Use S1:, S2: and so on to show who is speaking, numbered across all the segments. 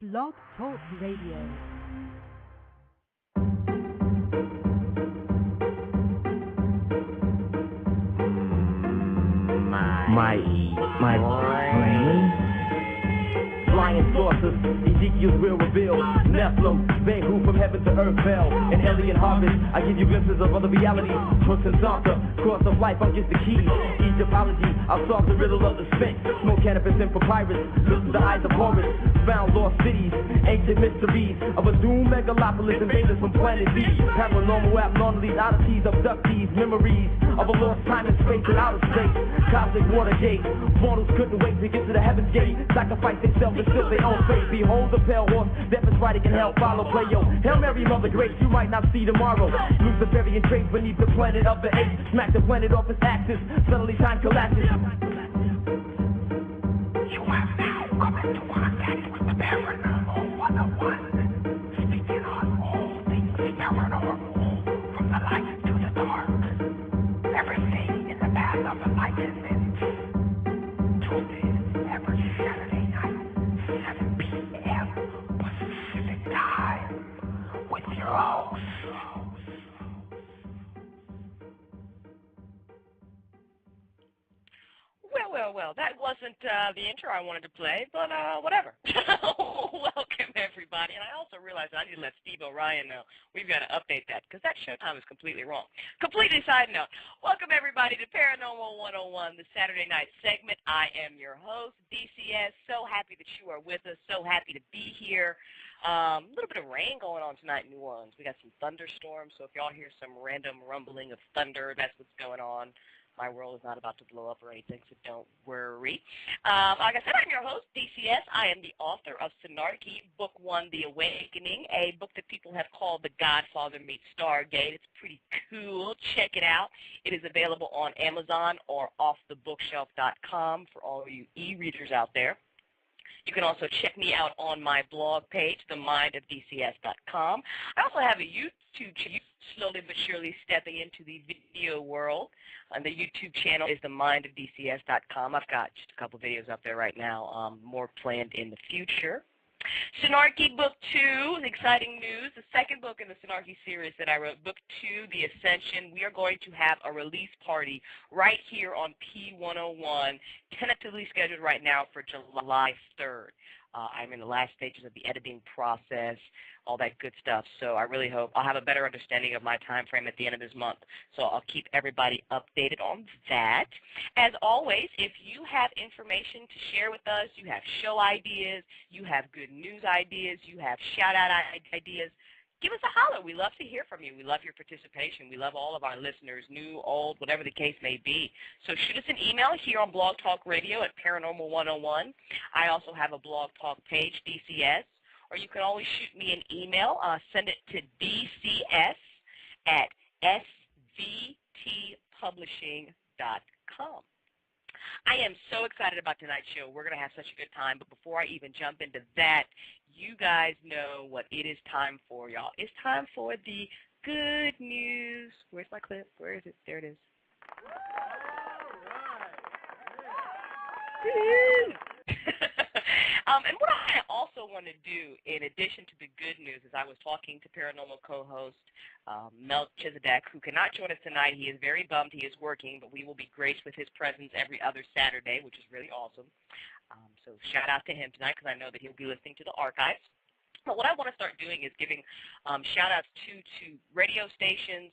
S1: Blog Talk Radio.
S2: My brain. Flying saucers, Ezekiel's will reveal. Nephilim, they who from heaven to earth fell. An alien harvest, I give you glimpses of other realities. Crooks and Zonta, cross of life, I'm just the key. Egyptology, I'll solve the riddle of the Sphinx. Smoke cannabis and papyrus, listen to eyes of Horus. Found lost cities, ancient mysteries of a doomed megalopolis invaders from planet B. Paranormal abnormalities, oddities, abductees, memories of a lost time and space and outer space. Cosmic Watergate, mortals couldn't wait to get to the heaven's gate. Sacrifice themselves and still their own fate. Behold the pale horse, death is riding in hell, follow, play yo. Hail Mary, Mother Grace, you might not see tomorrow. Luciferian traits beneath the planet of the apes. Smack the planet off its axis, suddenly time collapses. You have now come into contact with the Paranormal 101. Speaking on all things paranormal, from the light to the dark. Everything in the path of enlightenment. Tuesdays, every Saturday night, 7 p.m. Pacific time, with your host.
S3: Well, that wasn't the intro I wanted to play, but whatever. Welcome, everybody. And I also realized I need to let Steve O'Ryan know we've got to update that, because that show time is completely wrong. Completely side note. Welcome, everybody, to Paranormal 101, the Saturday night segment. I am your host, DCS. So happy that you are with us. So happy to be here. A little bit of rain going on tonight in New Orleans. We got some thunderstorms, so if y'all hear some random rumbling of thunder, that's what's going on. My world is not about to blow up or anything, so don't worry. Like I said, I'm your host, DCS. I am the author of Synarchy, Book 1, The Awakening, a book that people have called The Godfather Meets Stargate. It's pretty cool. Check it out. It is available on Amazon or offthebookshelf.com for all you e-readers out there. You can also check me out on my blog page, themindofdcs.com. I also have a YouTube channel, slowly but surely stepping into the video world. The YouTube channel is themindofdcs.com. I've got just a couple videos up there right now, more planned in the future. Synarchy Book 2, exciting news. The second book in the Synarchy series that I wrote, Book 2, The Ascension. We are going to have a release party right here on P101, tentatively scheduled right now for July 3rd. I'm in the last stages of the editing process, all that good stuff. So I really hope I'll have a better understanding of my time frame at the end of this month. So I'll keep everybody updated on that. As always, if you have information to share with us, you have show ideas, you have good news ideas, you have shout-out ideas, give us a holler. We love to hear from you. We love your participation. We love all of our listeners, new, old, whatever the case may be. So shoot us an email here on Blog Talk Radio at Paranormal 101. I also have a Blog Talk page, DCS, or you can always shoot me an email. Send it to dcs@svtpublishing.com. I am so excited about tonight's show. We're going to have such a good time. But before I even jump into that, you guys know what it is time for, y'all. It's time for the good news. Where's my clip? Where is it? There it is. And what I also want to do, in addition to the good news, is I was talking to paranormal co-host Mel Chisadek, who cannot join us tonight. He is very bummed. He is working, but we will be graced with his presence every other Saturday, which is really awesome. So shout out to him tonight, because I know that he'll be listening to the archives. But what I want to start doing is giving shout-outs to radio stations,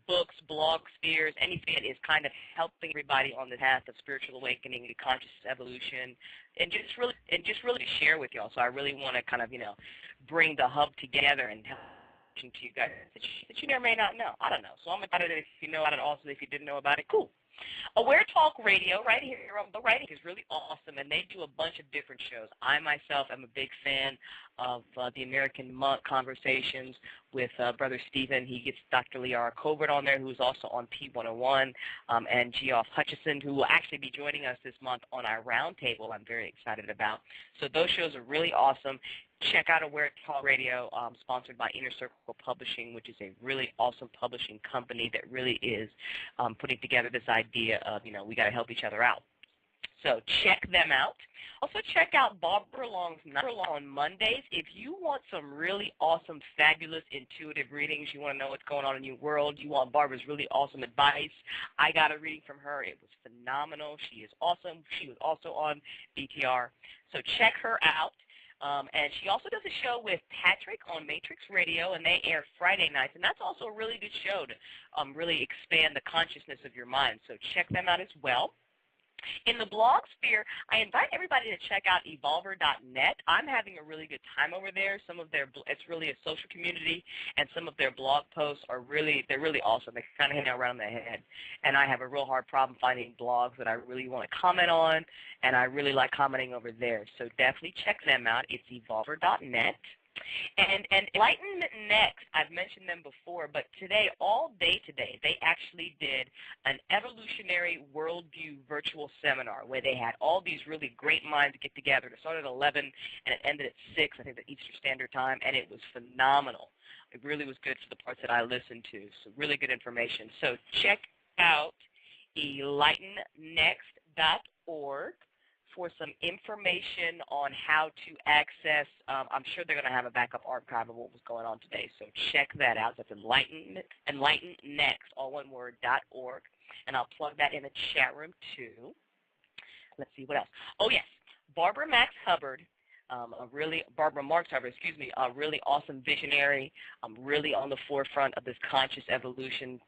S3: books, blog spheres, anything that is kind of helping everybody on the path of spiritual awakening, conscious evolution, and just really to share with y'all. So I really want to kind of, bring the hub together and help to you guys that you may or may not know. I don't know. So I'm about it if you know about it. Also, if you didn't know about it, cool. Aware Talk Radio, right here on the writing, is really awesome, and they do a bunch of different shows. I myself am a big fan of the American Monk Conversations with Brother Stephen. He gets Dr. Liara Covert on there, who's also on P101, and Geoff Hutchison, who will actually be joining us this month on our roundtable I'm very excited about. So those shows are really awesome. Check out Aware Talk Radio, sponsored by Inner Circle Publishing, which is a really awesome publishing company that really is putting together this idea of, we got to help each other out. So check them out. Also check out Barbara Long's Night on Mondays. If you want some really awesome, fabulous, intuitive readings, you want to know what's going on in your world, you want Barbara's really awesome advice, I got a reading from her. It was phenomenal. She is awesome. She was also on BTR. So check her out. And she also does a show with Patrick on Matrix Radio, and they air Friday nights. And that's also a really good show to really expand the consciousness of your mind. So check them out as well. In the blog sphere, I invite everybody to check out evolver.net. I'm having a really good time over there. It's really a social community, and some of their blog posts are they're really awesome. They kind of hit around the head, and I have a real hard problem finding blogs that I really want to comment on, and I really like commenting over there. So definitely check them out. It's evolver.net. And Enlightenment Next, I've mentioned them before, but today, all day today, they actually did an evolutionary worldview virtual seminar where they had all these really great minds get together. It started at 11 and it ended at 6, I think, the Eastern Standard Time, and it was phenomenal. It really was good for the parts that I listened to, so really good information. So check out enlightennext.org for some information on how to access. I'm sure they're going to have a backup archive of what was going on today, so check that out. That's enlightennext, all one word, .org, and I'll plug that in the chat room too. Let's see, what else? Oh, yes, Barbara Marx Hubbard, a really awesome visionary, really on the forefront of this conscious evolution,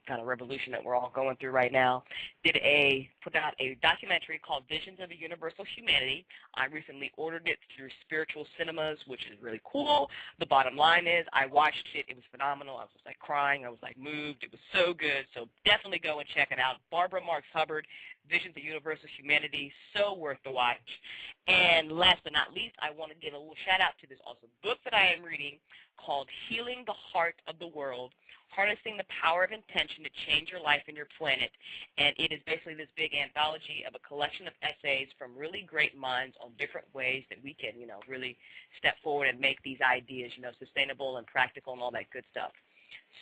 S3: kind of revolution that we're all going through right now, put out a documentary called Visions of a Universal Humanity. I recently ordered it through Spiritual Cinemas, which is really cool. The bottom line is I watched it. It was phenomenal. I was like crying. I was like moved. It was so good. So definitely go and check it out. Barbara Marx Hubbard, Visions of Universal Humanity, so worth the watch. And last but not least, I want to give a little shout out to this awesome book that I am reading called Healing the Heart of the World, Harnessing the Power of Intention to Change Your Life and Your Planet. And it is basically this big anthology of a collection of essays from really great minds on different ways that we can, really step forward and make these ideas, sustainable and practical and all that good stuff.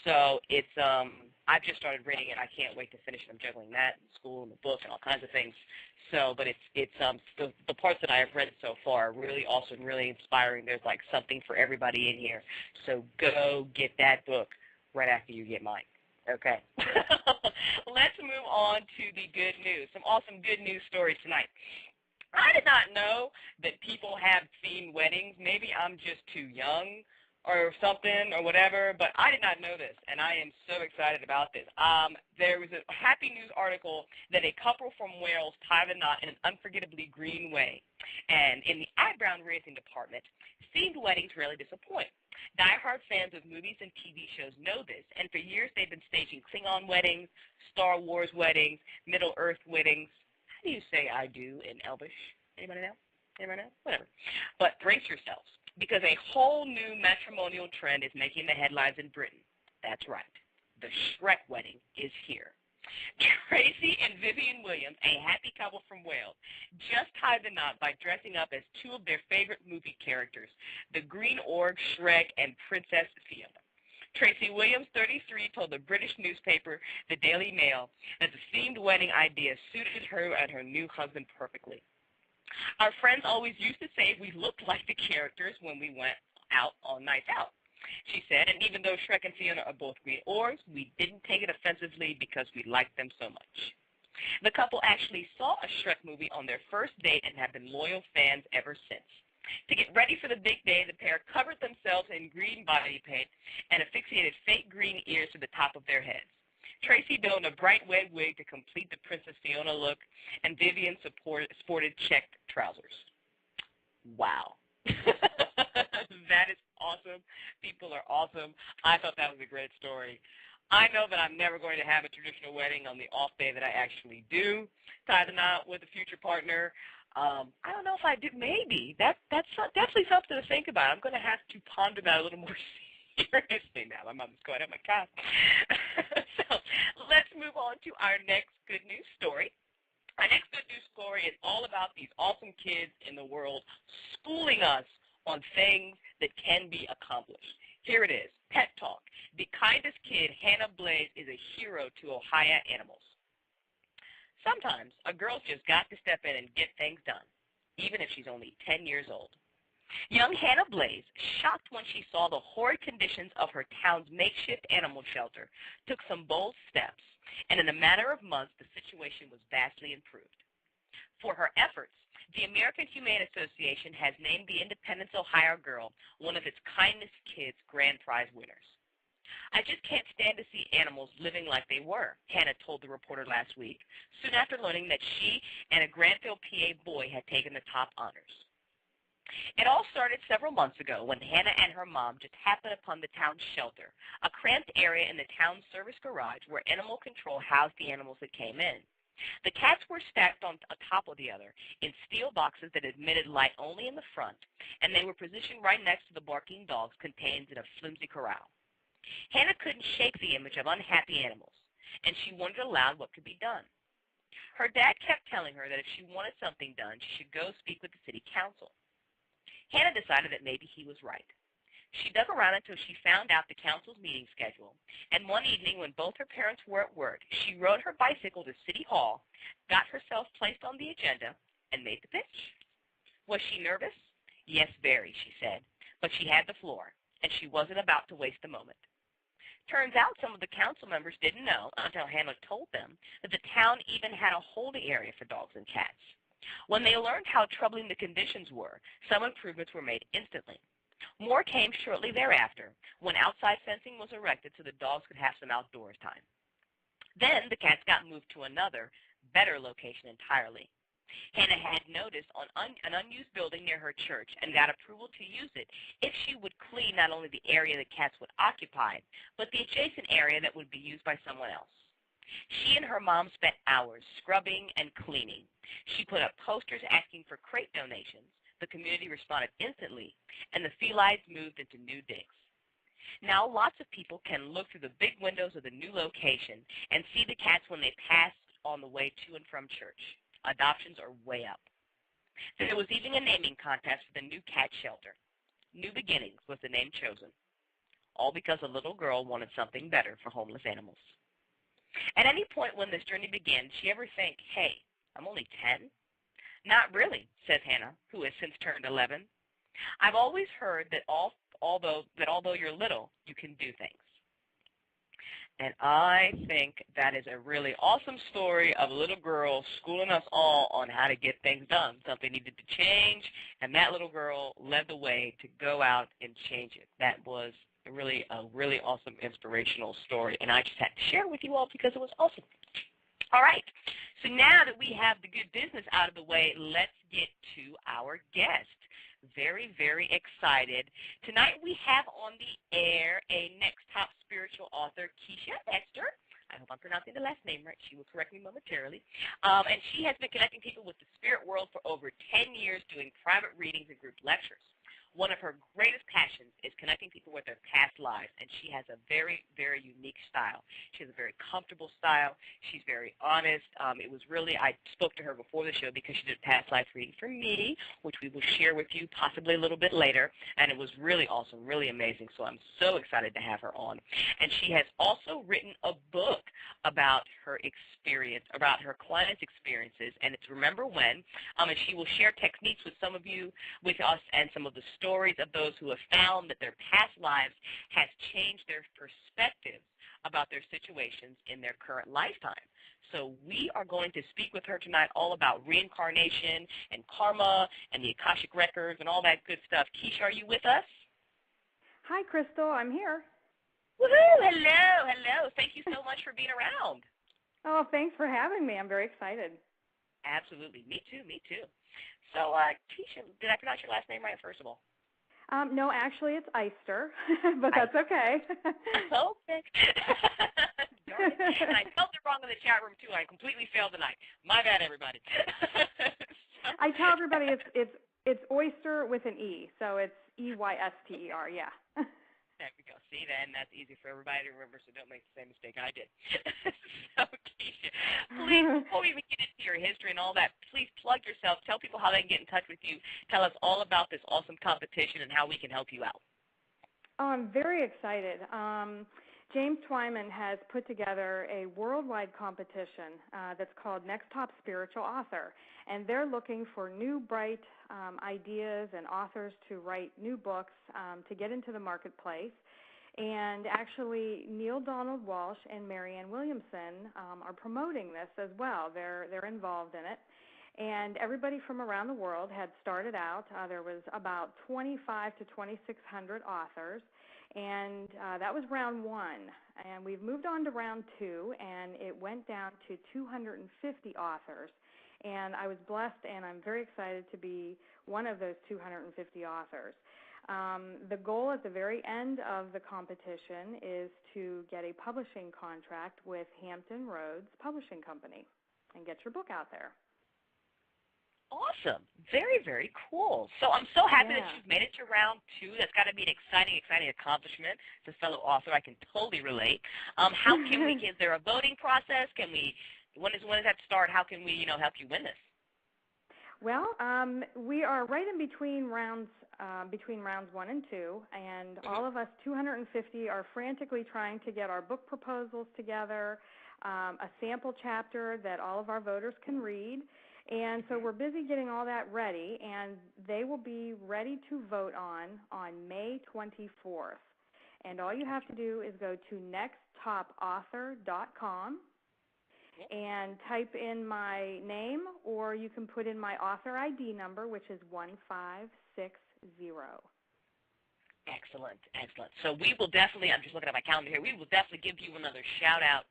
S3: So it's, I've just started reading it. I can't wait to finish it. I'm juggling that and school and the book and all kinds of things. So, but the parts that I have read so far are really awesome, really inspiring. There's like something for everybody in here. So go get that book right after you get mine. Okay. Let's move on to the good news. Some awesome good news stories tonight. I did not know that people have themed weddings. Maybe I'm just too young or something or whatever, but I did not know this, and I am so excited about this. There was a Happy News article that a couple from Wales tied a knot in an unforgettably green way. And in the eyebrow raising department, themed weddings rarely disappoint. Die-hard fans of movies and TV shows know this, and for years they've been staging Klingon weddings, Star Wars weddings, Middle-earth weddings. How do you say I do in Elvish? Anybody know? Anybody know? Whatever. But brace yourselves, because a whole new matrimonial trend is making the headlines in Britain. That's right. The Shrek wedding is here. Tracy and Vivian Williams, a happy couple from Wales, just tied the knot by dressing up as two of their favorite movie characters, the Green Orc, Shrek, and Princess Fiona. Tracy Williams, 33, told the British newspaper The Daily Mail that the themed wedding idea suited her and her new husband perfectly. Our friends always used to say we looked like the characters when we went out on nights out, she said, and even though Shrek and Fiona are both green orcs, we didn't take it offensively because we liked them so much. The couple actually saw a Shrek movie on their first date and have been loyal fans ever since. To get ready for the big day, the pair covered themselves in green body paint and affixated fake green ears to the top of their heads. Tracy donned a bright red wig to complete the Princess Fiona look, and Vivian sported checked trousers. Wow. That is awesome. People are awesome. I thought that was a great story. I know that I'm never going to have a traditional wedding on the off day that I actually do tie the knot with a future partner. I don't know if I do. Maybe. That's definitely something to think about. I'm going to have to ponder that a little more seriously now. My mom's going, oh my God. So let's move on to our next good news story. Our next good news story is all about these awesome kids in the world schooling us on things that can be accomplished. Here it is, Pet Talk. The kindest kid, Hannah Blaze, is a hero to Ohio animals. Sometimes a girl's just got to step in and get things done, even if she's only 10 years old. Young Hannah Blaze, shocked when she saw the horrid conditions of her town's makeshift animal shelter, took some bold steps, and in a matter of months, the situation was vastly improved. For her efforts, the American Humane Association has named the Independence, Ohio girl one of its Kindness Kids grand prize winners. I just can't stand to see animals living like they were, Hannah told the reporter last week, soon after learning that she and a Granville, PA boy had taken the top honors. It all started several months ago when Hannah and her mom just happened upon the town's shelter, a cramped area in the town's service garage where animal control housed the animals that came in. The cats were stacked on top of the other in steel boxes that admitted light only in the front, and they were positioned right next to the barking dogs contained in a flimsy corral. Hannah couldn't shake the image of unhappy animals, and she wondered aloud what could be done. Her dad kept telling her that if she wanted something done, she should go speak with the city council. Hannah decided that maybe he was right. She dug around until she found out the council's meeting schedule, and one evening when both her parents were at work, she rode her bicycle to City Hall, got herself placed on the agenda, and made the pitch. Was she nervous? Yes, very, she said, but she had the floor, and she wasn't about to waste a moment. Turns out some of the council members didn't know, until Hannah told them, that the town even had a holding area for dogs and cats. When they learned how troubling the conditions were, some improvements were made instantly. More came shortly thereafter, when outside fencing was erected so the dogs could have some outdoors time. Then the cats got moved to another, better location entirely. Hannah had noticed on an unused building near her church and got approval to use it if she would clean not only the area the cats would occupy, but the adjacent area that would be used by someone else. She and her mom spent hours scrubbing and cleaning. She put up posters asking for crate donations. The community responded instantly, and the felines moved into new digs. Now lots of people can look through the big windows of the new location and see the cats when they pass on the way to and from church. Adoptions are way up. There was even a naming contest for the new cat shelter. New Beginnings was the name chosen, all because a little girl wanted something better for homeless animals. At any point when this journey began, did she ever think, hey, I'm only 10? Not really, says Hannah, who has since turned 11. I've always heard that although you're little, you can do things. And I think that is a really awesome story of a little girl schooling us all on how to get things done. Something needed to change, and that little girl led the way to go out and change it. That was a really awesome, inspirational story, and I just had to share it with you all because it was awesome. All right, so now that we have the good business out of the way, let's get to our guest. Very, very excited. Tonight we have on the air a next top spiritual author, Kicia Eyster. I hope I'm pronouncing the last name right. She will correct me momentarily. And she has been connecting people with the spirit world for over 10 years doing private readings and group lectures. One of her greatest passions is connecting people with their past lives, and she has a very, very unique style. She has a very comfortable style. She's very honest. It was really, I spoke to her before the show because she did past life reading for me, which we will share with you possibly a little bit later, and it was really awesome, really amazing, so I'm so excited to have her on. And she has also written a book about her experience, about her clients' experiences, and it's Remember When, and she will share techniques with some of you, with us, and some of the stories of those who have found that their past lives has changed their perspectives about their situations in their current lifetime. So we are going to speak with her tonight all about reincarnation and karma and the Akashic Records and all that good stuff. Kicia, are you with us?
S4: Hi, Crystal. I'm here.
S3: Woohoo! Hello, hello. Thank you so much for being around.
S4: Oh, thanks for having me. I'm very excited.
S3: Absolutely. Me too, me too. So, Kicia, did I pronounce your last name right, first of all?
S4: No, actually, it's Eyster, but that's okay.
S3: Okay. Darn it. And I spelled it wrong in the chat room, too. I completely failed tonight. My bad, everybody.
S4: I tell everybody it's oyster with an E, so it's Eyster, yeah.
S3: There we go. See, then that's easy for everybody to remember, so don't make the same mistake I did. So, Kicia, please, before we even get into your history and all that, please plug yourself. Tell people how they can get in touch with you. Tell us all about this awesome competition and how we can help you out.
S4: Oh, I'm very excited. James Twyman has put together a worldwide competition that's called Next Top Spiritual Author, and they're looking for new, bright ideas and authors to write new books to get into the marketplace. And actually, Neil Donald Walsh and Marianne Williamson are promoting this as well. They're involved in it. And everybody from around the world had started out. There was about 25 to 2,600 authors, and that was round one. And we've moved on to round two, and it went down to 250 authors. And I was blessed, and I'm very excited to be one of those 250 authors. The goal at the very end of the competition is to get a publishing contract with Hampton Roads Publishing Company and get your book out there.
S3: Awesome. Very, very cool. So I'm so happy that you've made it to round two. That's got to be an exciting accomplishment. As a fellow author, I can totally relate. How can we, is there a voting process? Can we, when does that start? How can we, help you win this?
S4: Well, we are right in between rounds one and two, and all of us 250 are frantically trying to get our book proposals together, a sample chapter that all of our voters can read. And so we're busy getting all that ready, and they will be ready to vote on May 24th. And all you have to do is go to nexttopauthor.com and type in my name, or you can put in my author ID number, which is 1560.
S3: Excellent, excellent. So we will definitely, I'm just looking at my calendar here, we will definitely give you another shout-out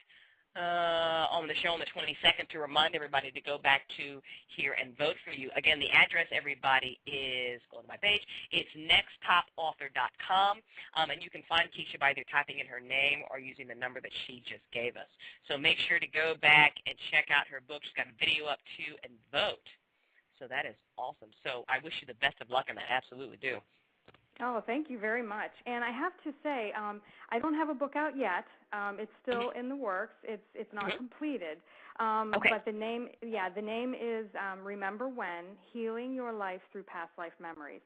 S3: on the show on the 22nd to remind everybody to go back to here and vote for you. Again, the address, everybody, is, go to my page, it's nexttopauthor.com, and you can find Kicia by either typing in her name or using the number that she just gave us. So make sure to go back and check out her book. She's got a video up, too, and vote. So that is awesome. So I wish you the best of luck in that. Absolutely do.
S4: Oh, thank you very much. And I have to say, I don't have a book out yet. It's still in the works. It's not completed. But the name is Remember When: Healing Your Life Through Past Life Memories.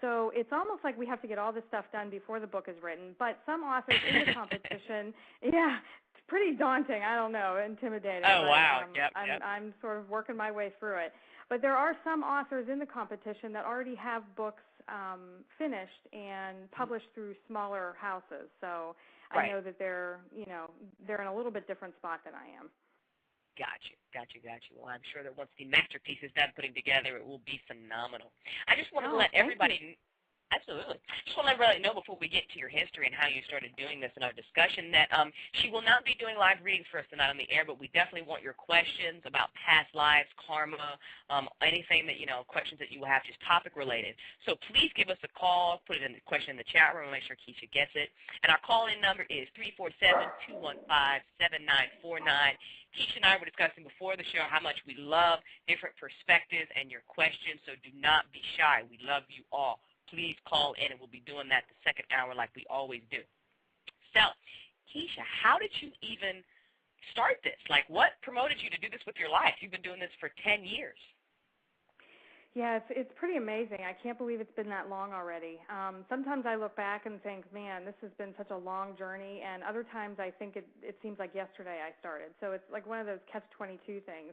S4: So it's almost like we have to get all this stuff done before the book is written. But some authors in the competition, it's pretty daunting. I don't know, intimidating.
S3: Oh,
S4: but,
S3: wow.
S4: I'm sort of working my way through it. But there are some authors in the competition that already have books finished and published through smaller houses. So I know that they're in a little bit different spot than I am.
S3: Gotcha. Well, I'm sure that once the masterpiece is done putting together, it will be phenomenal. I just want to let everybody... Absolutely. Just want to let everybody know before we get to your history and how you started doing this in our discussion that she will not be doing live readings for us tonight on the air, but we definitely want your questions about past lives, karma, anything that, questions that you have, just topic related. So please give us a call, put it in the question in the chat room, and make sure Kicia gets it. And our call-in number is 347-215-7949. Kicia and I were discussing before the show how much we love different perspectives and your questions, so do not be shy. We love you all. Please call in, and we'll be doing that the second hour like we always do. So, Kicia, how did you even start this? Like, what promoted you to do this with your life? You've been doing this for 10 years.
S4: Yeah, it's pretty amazing. I can't believe it's been that long already. Sometimes I look back and think, man, this has been such a long journey, and other times I think it seems like yesterday I started. So it's like one of those catch-22 things.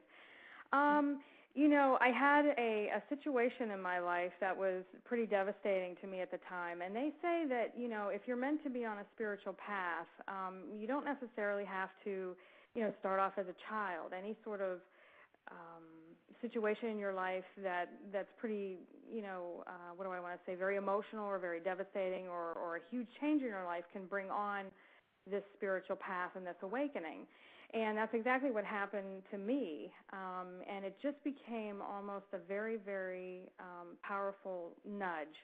S4: I had a situation in my life that was pretty devastating to me at the time, and they say that, if you're meant to be on a spiritual path, you don't necessarily have to, start off as a child. Any sort of situation in your life that's pretty, what do I want to say, very emotional or very devastating or a huge change in your life can bring on this spiritual path and this awakening. And that's exactly what happened to me, and it just became almost a very, very powerful nudge.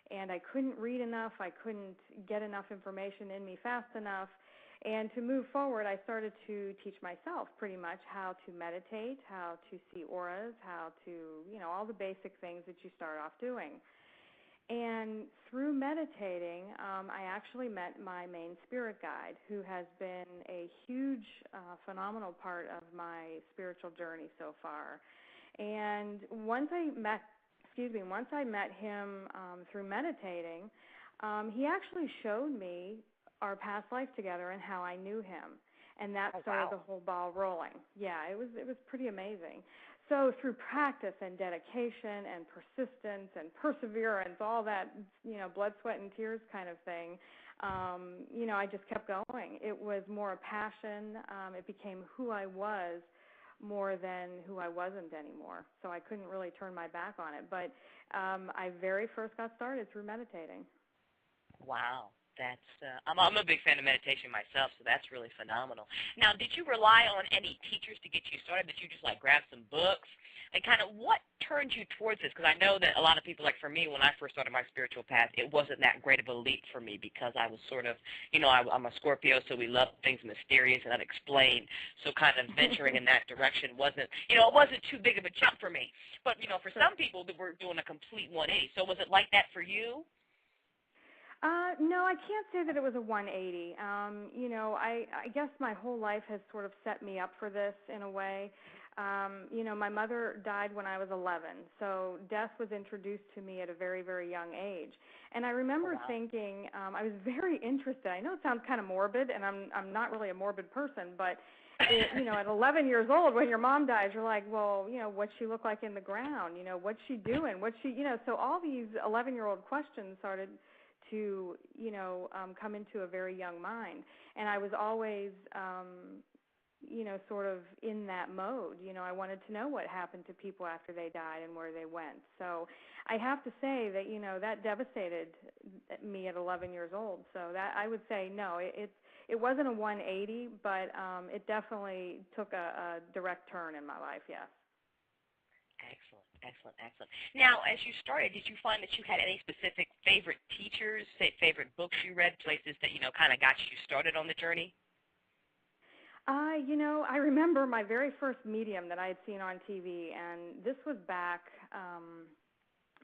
S4: And I couldn't read enough. I couldn't get enough information in me fast enough. And to move forward, I started to teach myself pretty much how to meditate, how to see auras, how to, all the basic things that you start off doing. And through meditating, I actually met my main spirit guide, who has been a huge, phenomenal part of my spiritual journey so far. And once I met him through meditating, he actually showed me our past life together and how I knew him. And that
S3: Oh,
S4: started
S3: wow.
S4: the whole ball rolling. Yeah, it was pretty amazing. So through practice and dedication and persistence and perseverance, all that, blood, sweat, and tears kind of thing, I just kept going. It was more a passion. It became who I was more than who I wasn't anymore. So I couldn't really turn my back on it. But I very first got started through meditating.
S3: Wow. I'm a big fan of meditation myself, so that's really phenomenal. Now, did you rely on any teachers to get you started? Did you just grab some books? And kind of what turned you towards this? Because I know that a lot of people, like for me, when I first started my spiritual path, it wasn't that great of a leap for me because I was sort of, I'm a Scorpio, so we love things mysterious and unexplained. So kind of venturing in that direction wasn't, it wasn't too big of a jump for me. But, for some people, we're doing a complete 180. So was it like that for you?
S4: No, I can't say that it was a 180. I guess my whole life has sort of set me up for this in a way. My mother died when I was 11, so death was introduced to me at a very, very young age. And I remember thinking, I was very interested. I know it sounds kind of morbid, and I'm not really a morbid person, but at 11 years old, when your mom dies, you're like, well, what's she look like in the ground? What's she doing? So all these 11-year-old questions started to, come into a very young mind. And I was always, sort of in that mode. I wanted to know what happened to people after they died and where they went. So I have to say that, that devastated me at 11 years old. So that I would say, no, it wasn't a 180, but it definitely took a direct turn in my life, yes.
S3: Excellent, excellent, excellent. Now, as you started, did you find that you had any specific favorite teachers, say favorite books you read, places that, kind of got you started on the journey?
S4: I remember my very first medium that I had seen on TV, and this was back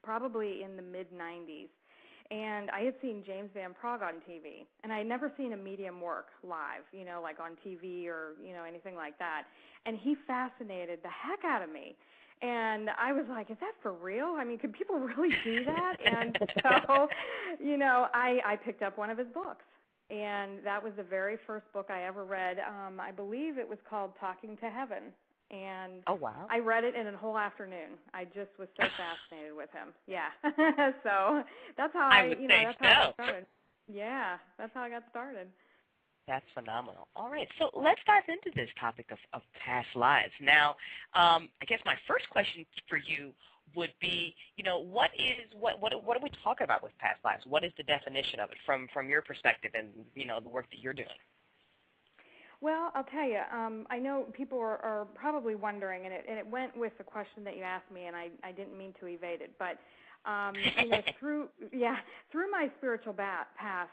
S4: probably in the mid-'90s. And I had seen James Van Praagh on TV, and I had never seen a medium work live, like on TV or, anything like that. And he fascinated the heck out of me. And I was like, is that for real? I mean, could people really do that? And so, I picked up one of his books. And that was the very first book I ever read. I believe it was called Talking to Heaven. And
S3: oh, wow.
S4: I read it in a whole afternoon. I just was so fascinated with him. Yeah. So that's how
S3: I would say
S4: that's how I got
S3: so.
S4: started. Yeah, that's how I got started.
S3: That's phenomenal. All right, so let's dive into this topic of past lives. Now, I guess my first question for you would be, what are we talking about with past lives? What is the definition of it from your perspective and, the work that you're doing?
S4: Well, I'll tell you, I know people are probably wondering, and it went with the question that you asked me, and I didn't mean to evade it, but through my spiritual path,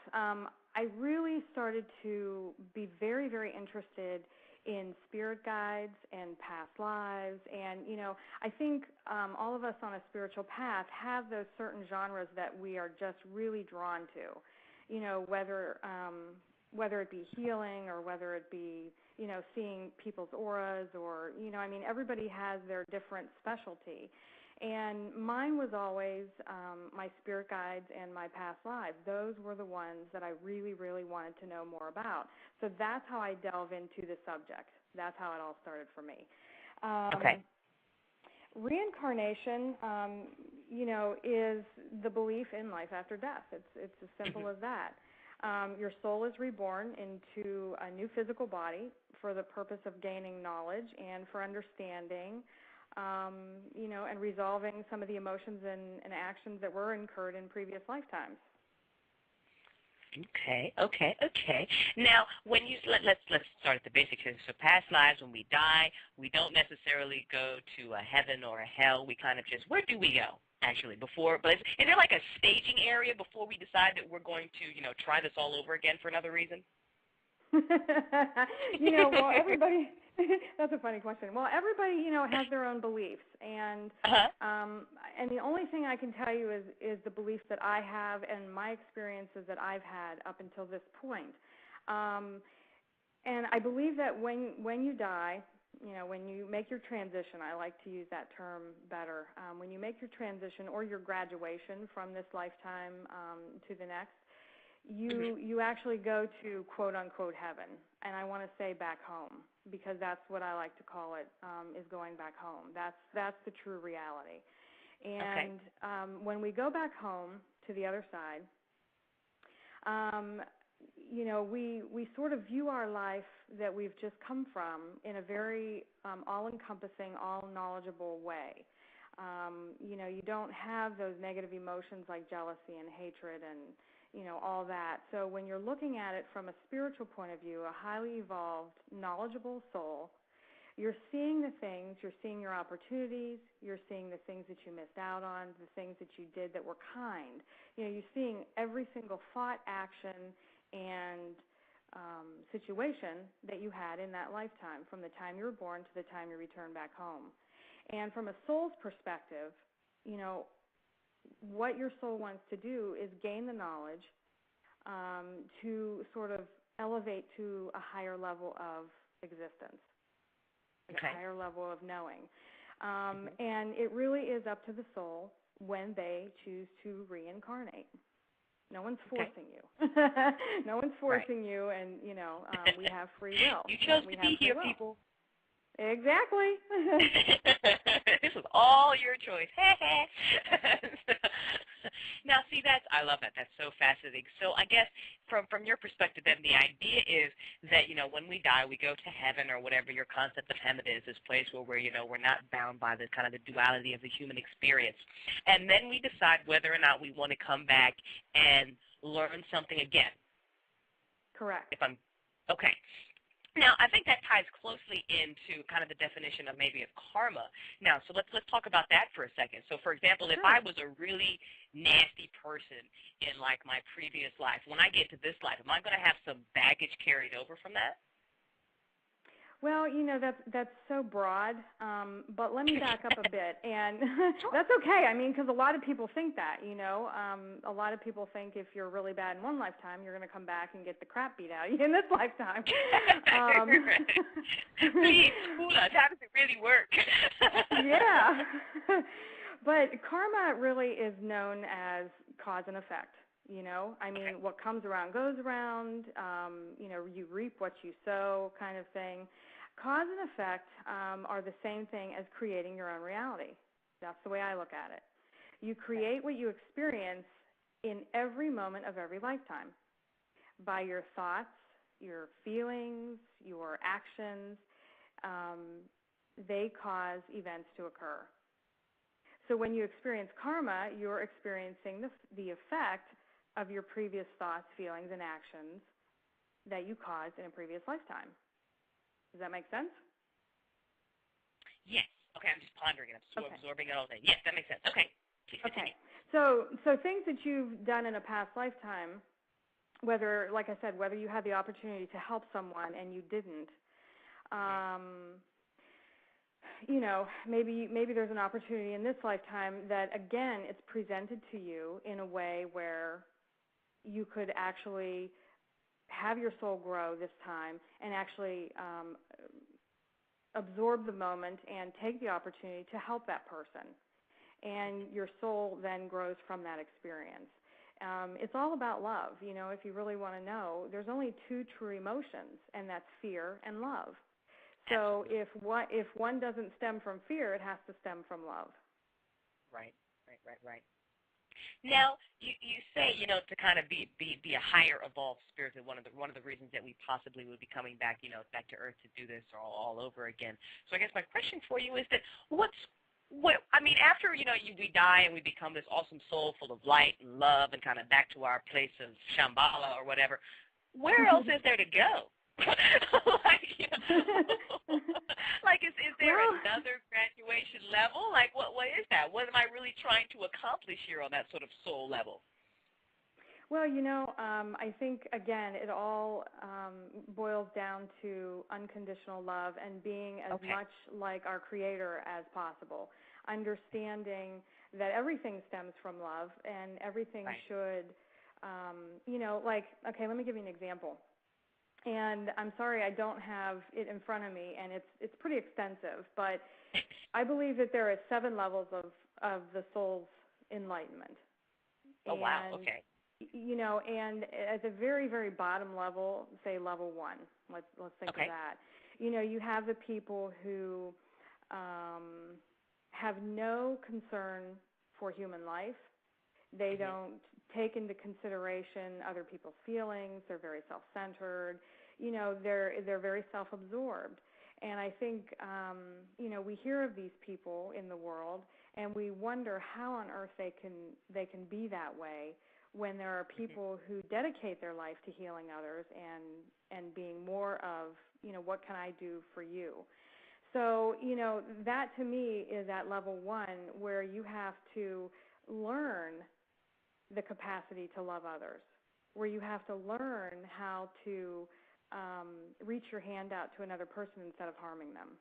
S4: I really started to be very, very interested in spirit guides and past lives, and I think all of us on a spiritual path have those certain genres that we are just really drawn to, whether it be healing or whether it be seeing people's auras or everybody has their different specialty. And mine was always my spirit guides and my past lives. Those were the ones that I really, really wanted to know more about. So that's how I delve into the subject. That's how it all started for me.
S3: Okay.
S4: Reincarnation, is the belief in life after death. It's as simple as that. Your soul is reborn into a new physical body for the purpose of gaining knowledge and for understanding, and resolving some of the emotions and actions that were incurred in previous lifetimes.
S3: Okay. Now, when let's start at the basics here. So, past lives, when we die, we don't necessarily go to a heaven or a hell. We kind of just, where do we go? Actually, before, but is there like a staging area before we decide that we're going to, try this all over again for another reason?
S4: Well, everybody, that's a funny question. Well, everybody, has their own beliefs, and and the only thing I can tell you is the beliefs that I have and my experiences that I've had up until this point. And I believe that when you die, when you make your transition, I like to use that term better, when you make your transition or your graduation from this lifetime to the next, you actually go to quote unquote heaven, and I want to say back home because that's what I like to call it, is going back home. That's the true reality. And when we go back home to the other side, we sort of view our life that we've just come from in a very all-encompassing, all-knowledgeable way. You don't have those negative emotions like jealousy and hatred and, all that. So when you're looking at it from a spiritual point of view, a highly evolved, knowledgeable soul, you're seeing the things, you're seeing your opportunities, you're seeing the things that you missed out on, the things that you did that were kind. You're seeing every single thought, action, and situation that you had in that lifetime, from the time you were born to the time you return back home. And from a soul's perspective, what your soul wants to do is gain the knowledge to sort of elevate to a higher level of existence, a higher level of knowing. And it really is up to the soul when they choose to reincarnate. No one's forcing you. No one's forcing you, and, we have free will.
S3: You chose to be here, people.
S4: Exactly.
S3: This was all your choice. Now, see, I love that. That's so fascinating. So I guess from your perspective, then, the idea is that, when we die, we go to heaven or whatever your concept of heaven is, this place where we're not bound by the kind of the duality of the human experience. And then we decide whether or not we want to come back and learn something again.
S4: Correct.
S3: Okay. Now, I think that ties closely into kind of the definition of maybe of karma. Now, so let's talk about that for a second. So, for example, if I was a really nasty person in, like, my previous life, when I get to this life, am I going to have some baggage carried over from that?
S4: Well, that's so broad, but let me back up a bit, and that's okay. I mean, because a lot of people think that, a lot of people think if you're really bad in one lifetime, you're going to come back and get the crap beat out of you in this lifetime.
S3: Please, school us. How does it really work?
S4: Yeah. But karma really is known as cause and effect. I mean, what comes around goes around, you reap what you sow kind of thing. Cause and effect are the same thing as creating your own reality. That's the way I look at it. You create what you experience in every moment of every lifetime by your thoughts, your feelings, your actions. They cause events to occur. So when you experience karma, you're experiencing the effect of your previous thoughts, feelings, and actions that you caused in a previous lifetime. Does that make sense?
S3: Yes. Okay, I'm just pondering it. I'm absorbing it all day. Yes, that makes sense. Okay. Please continue.
S4: So things that you've done in a past lifetime, whether, like I said, whether you had the opportunity to help someone and you didn't, maybe there's an opportunity in this lifetime that, again, it's presented to you in a way where you could actually have your soul grow this time and actually absorb the moment and take the opportunity to help that person. And your soul then grows from that experience. It's all about love. If you really want to know, there's only two true emotions, and that's fear and love. So if one doesn't stem from fear, it has to stem from love. Right.
S3: Now, you say, to kind of be a higher evolved spirit, that one of the reasons that we possibly would be coming back, back to Earth to do this all over again. So I guess my question for you is that after, we die and we become this awesome soul full of light and love and kind of back to our place of Shambhala or whatever, where else is there to go? Is there another graduation level? Like, what is that? What am I really trying to accomplish here on that sort of soul level?
S4: Well, I think, again, it all boils down to unconditional love and being as much like our Creator as possible, understanding that everything stems from love and everything should, let me give you an example. And I'm sorry I don't have it in front of me, and it's pretty extensive, but I believe that there are 7 levels of the soul's enlightenment.
S3: Oh, wow, okay.
S4: And at the very, very bottom level, say level 1, let's think of that. You have the people who have no concern for human life. They don't take into consideration other people's feelings. They're very self-centered. They're very self-absorbed. And I think, we hear of these people in the world, and we wonder how on earth they can be that way when there are people who dedicate their life to healing others and being more of, what can I do for you? So, that to me is at level 1, where you have to learn the capacity to love others, where you have to learn how to reach your hand out to another person instead of harming them.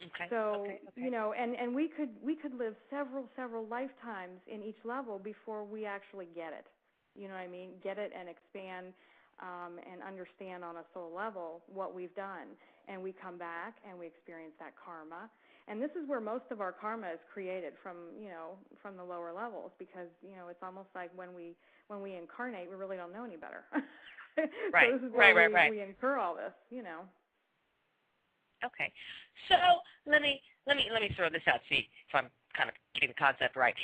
S3: Okay.
S4: So,
S3: okay.
S4: And we could live several lifetimes in each level before we actually get it. You know what I mean? Get it and expand and understand on a soul level what we've done. And we come back and we experience that karma. And this is where most of our karma is created from the lower levels, because, it's almost like when we incarnate, we really don't know any better.
S3: Right.
S4: So this is where
S3: right.
S4: we incur all this,
S3: Okay. So let me throw this out, see if I'm kind of getting the concept right.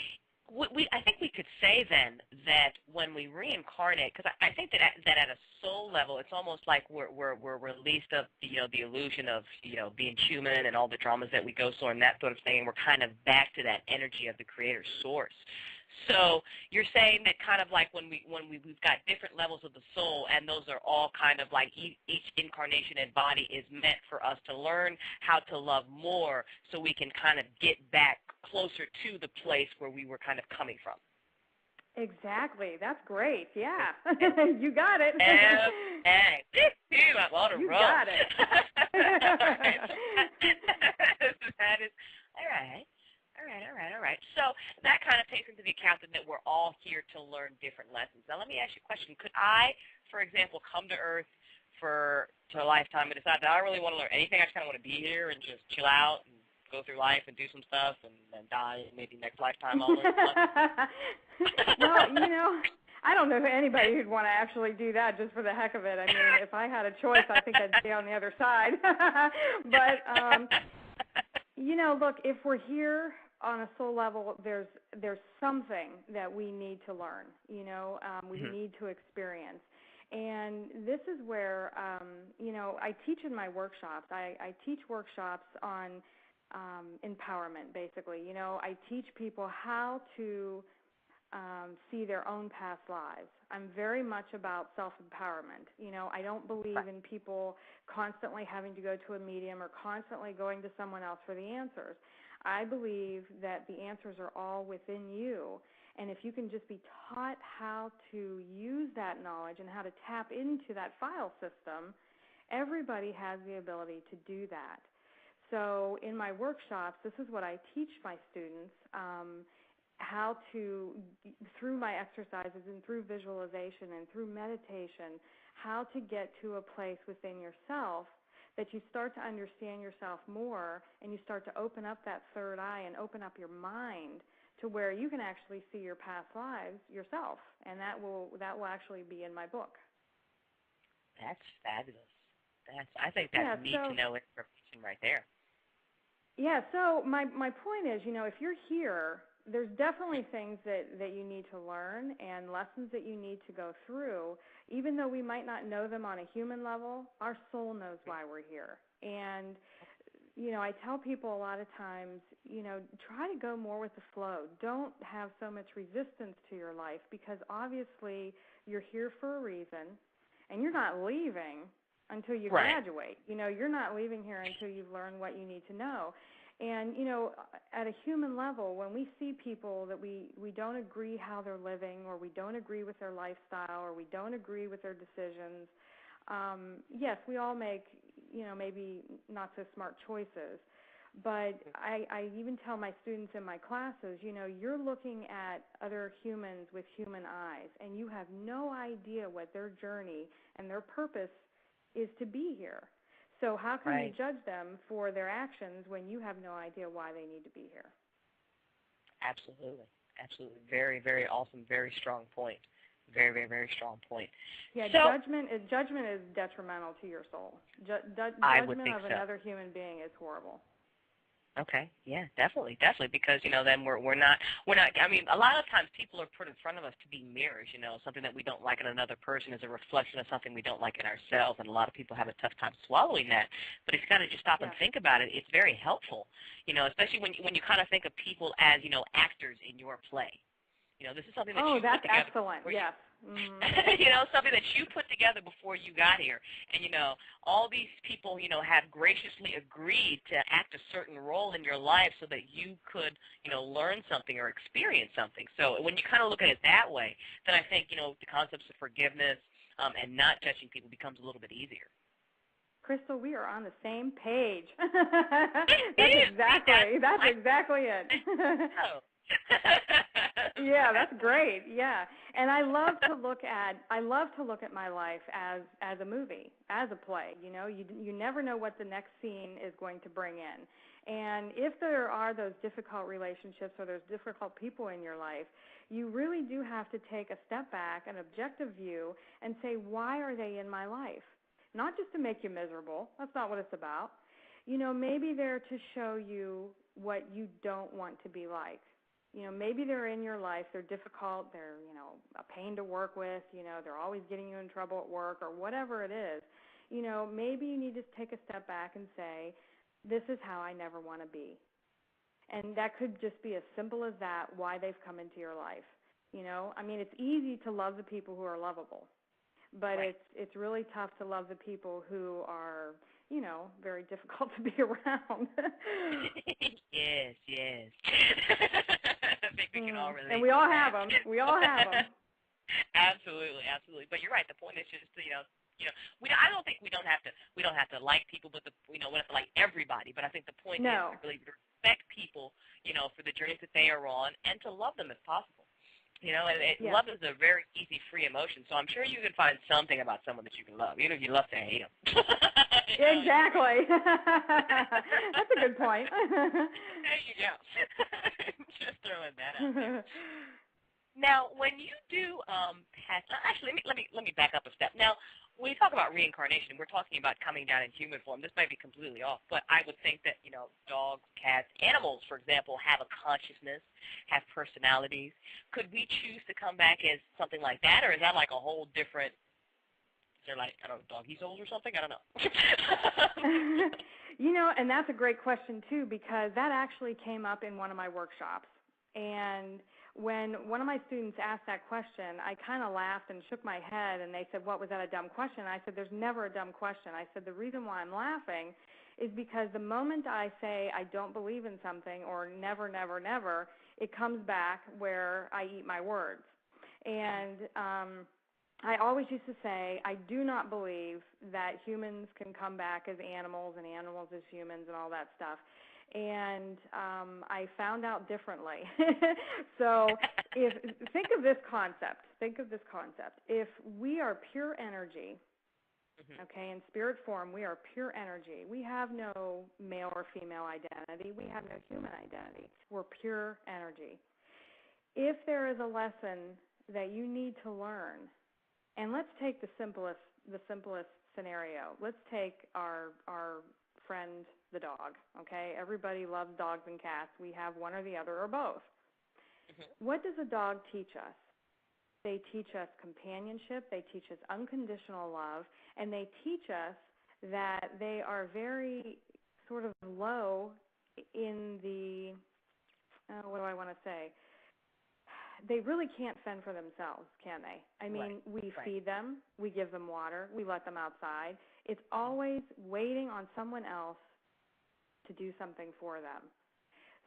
S3: I think we could say then that when we reincarnate, because I think that at a soul level, it's almost like we're released of the illusion of being human and all the dramas that we go through and that sort of thing, and we're kind of back to that energy of the Creator Source. So you're saying that kind of like when we've got different levels of the soul, and those are all kind of like each incarnation and body is meant for us to learn how to love more, so we can kind of get back closer to the place where we were kind of coming from.
S4: Exactly. That's great. Yeah. You got it.
S3: Hey, I'm on a roll.
S4: You got it.
S3: That is, all right. All right. So that kind of takes into the account that we're all here to learn different lessons. Now, let me ask you a question. Could I, for example, come to Earth to a lifetime and decide that I don't really want to learn anything? I just kind of want to be here and just chill out and go through life and do some stuff and then die, and maybe next lifetime I'll learn stuff?
S4: Well, I don't know anybody who'd want to actually do that just for the heck of it. I mean, if I had a choice, I think I'd stay on the other side. But, look, if we're here on a soul level, there's something that we need to learn, we need to experience. And this is where, I teach in my workshops. I teach workshops on empowerment, basically. I teach people how to see their own past lives. I'm very much about self-empowerment. I don't believe in people constantly having to go to a medium or constantly going to someone else for the answers. I believe that the answers are all within you, and if you can just be taught how to use that knowledge and how to tap into that file system, everybody has the ability to do that. So in my workshops, this is what I teach my students, how to, through my exercises and through visualization and through meditation, how to get to a place within yourself that you start to understand yourself more, and you start to open up that third eye and open up your mind to where you can actually see your past lives yourself, and that will actually be in my book.
S3: That's fabulous. I think that's neat to know information right there.
S4: Yeah, so my point is, if you're here, there's definitely things that you need to learn and lessons that you need to go through. Even though we might not know them on a human level, our soul knows why we're here. And, I tell people a lot of times, try to go more with the flow. Don't have so much resistance to your life, because obviously you're here for a reason, and you're not leaving until you graduate. You're not leaving here until you've learned what you need to know. And, at a human level, when we see people that we don't agree how they're living, or we don't agree with their lifestyle, or we don't agree with their decisions, yes, we all make, maybe not so smart choices. But I even tell my students in my classes, you're looking at other humans with human eyes, and you have no idea what their journey and their purpose is to be here. So how can you judge them for their actions when you have no idea why they need to be here?
S3: Absolutely. Very, very awesome, very strong point. Very, very, very strong point.
S4: Yeah,
S3: So,
S4: judgment is detrimental to your soul.
S3: I would
S4: Judgment
S3: think
S4: of
S3: so.
S4: another human being is horrible.
S3: Okay, yeah, definitely, because then we're not. I mean, a lot of times people are put in front of us to be mirrors. Something that we don't like in another person is a reflection of something we don't like in ourselves, and a lot of people have a tough time swallowing that. But if you kind of just stop and think about it, it's very helpful. Especially when you kind of think of people as actors in your play. This is something that you
S4: that's
S3: put together.
S4: excellent. Yes.
S3: Something that you put together before you got here. And, all these people, have graciously agreed to act a certain role in your life so that you could, learn something or experience something. So when you kind of look at it that way, then I think, the concepts of forgiveness and not judging people becomes a little bit easier.
S4: Crystal, we are on the same page. That's exactly it. Yeah, that's great. Yeah, and I love to look at my life as a movie, as a play. You never know what the next scene is going to bring in, and if there are those difficult relationships or there's difficult people in your life, you really do have to take a step back, an objective view, and say, why are they in my life? Not just to make you miserable. That's not what it's about. Maybe they're to show you what you don't want to be like. Maybe they're in your life, they're difficult, they're, a pain to work with, they're always getting you in trouble at work or whatever it is. Maybe you need to take a step back and say, this is how I never want to be. And that could just be as simple as that, why they've come into your life. It's easy to love the people who are lovable, but it's really tough to love the people who are, very difficult to be around.
S3: Yes. I think we can all relate.
S4: And we all have them.
S3: Absolutely. But you're right. The point is just I don't think we don't have to like people, but we don't have to like everybody. But I think the point is to really respect people, for the journeys that they are on, and to love them if possible. Love is a very easy, free emotion, so I'm sure you can find something about someone that you can love, even if you love to hate them.
S4: Exactly. That's a good point.
S3: There you go. Just throwing that out there. Now, when you do actually, let me back up a step. Now, when you talk about reincarnation, we're talking about coming down in human form. This might be completely off, but I would think that, dogs, cats, animals, for example, have a consciousness, have personalities. Could we choose to come back as something like that, or is that like a whole different, is there like, I don't know, doggy souls or something? I don't know.
S4: And that's a great question, too, because that actually came up in one of my workshops. And when one of my students asked that question, I kind of laughed and shook my head, and they said, what, was that a dumb question? I said, there's never a dumb question. I said, the reason why I'm laughing is because the moment I say I don't believe in something or never, never, never, it comes back where I eat my words. And I always used to say, I do not believe that humans can come back as animals and animals as humans and all that stuff. And I found out differently. So think of this concept. If we are pure energy, okay, in spirit form, we are pure energy. We have no male or female identity. We have no human identity. We're pure energy. If there is a lesson that you need to learn, and let's take the simplest scenario. Let's take our friend, the dog, okay? Everybody loves dogs and cats. We have one or the other or both. What does a dog teach us? They teach us companionship. They teach us unconditional love. And they teach us that they are very sort of low in the, what do I want to say? They really can't fend for themselves, can they? I mean, we feed them, we give them water, we let them outside. It's always waiting on someone else to do something for them.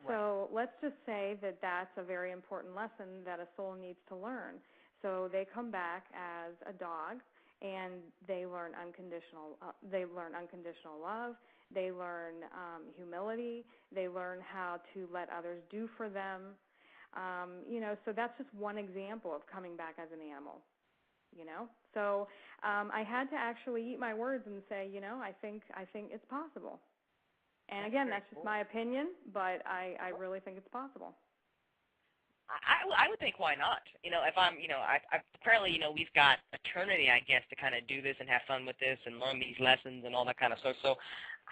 S4: So let's just say that that's a very important lesson that a soul needs to learn. So they come back as a dog, and they learn unconditional love. They learn humility. They learn how to let others do for them. So that's just one example of coming back as an animal, So I had to actually eat my words and say, I think it's possible. And again, that's just my opinion, but I really think it's possible.
S3: I would think why not? If I'm, apparently, we've got eternity, I guess, to kind of do this and have fun with this and learn these lessons and all that kind of stuff. So,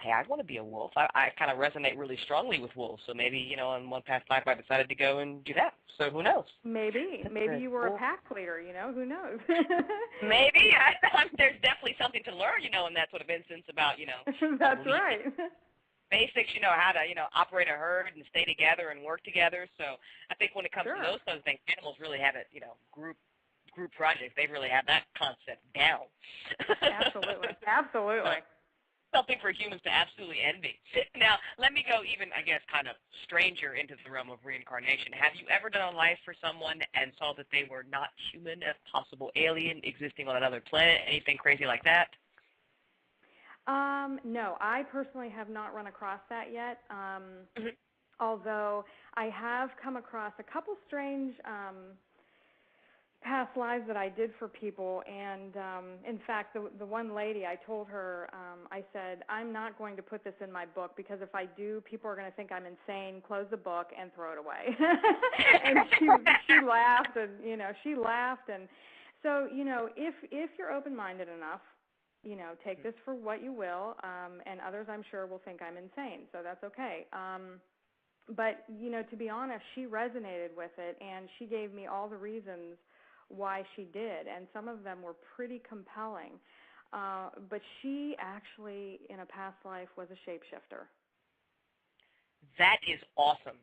S3: hey, I want to be a wolf. I kind of resonate really strongly with wolves. So maybe, in one past life I decided to go and do that. So who knows?
S4: Maybe you were a pack leader, who knows?
S3: Maybe. There's definitely something to learn, in that sort of instance about,
S4: That's right.
S3: Basics, how to, operate a herd and stay together and work together. So I think when it comes to those sort of things, animals really have it, group projects. They really have that concept down.
S4: Absolutely. Absolutely.
S3: Something for humans to absolutely envy. Now, let me go even, I guess, kind of stranger into the realm of reincarnation. Have you ever done a life for someone and saw that they were not human, a possible alien existing on another planet, anything crazy like that?
S4: No, I personally have not run across that yet, although I have come across a couple strange past lives that I did for people, and in fact, the one lady, I told her, I said, I'm not going to put this in my book because if I do, people are going to think I'm insane, close the book, and throw it away. And she laughed, and so, if you're open-minded enough, take this for what you will, and others, I'm sure, will think I'm insane, so that's okay. But, to be honest, she resonated with it, and she gave me all the reasons why she did, and some of them were pretty compelling. But she actually, in a past life, was a shapeshifter.
S3: That is awesome.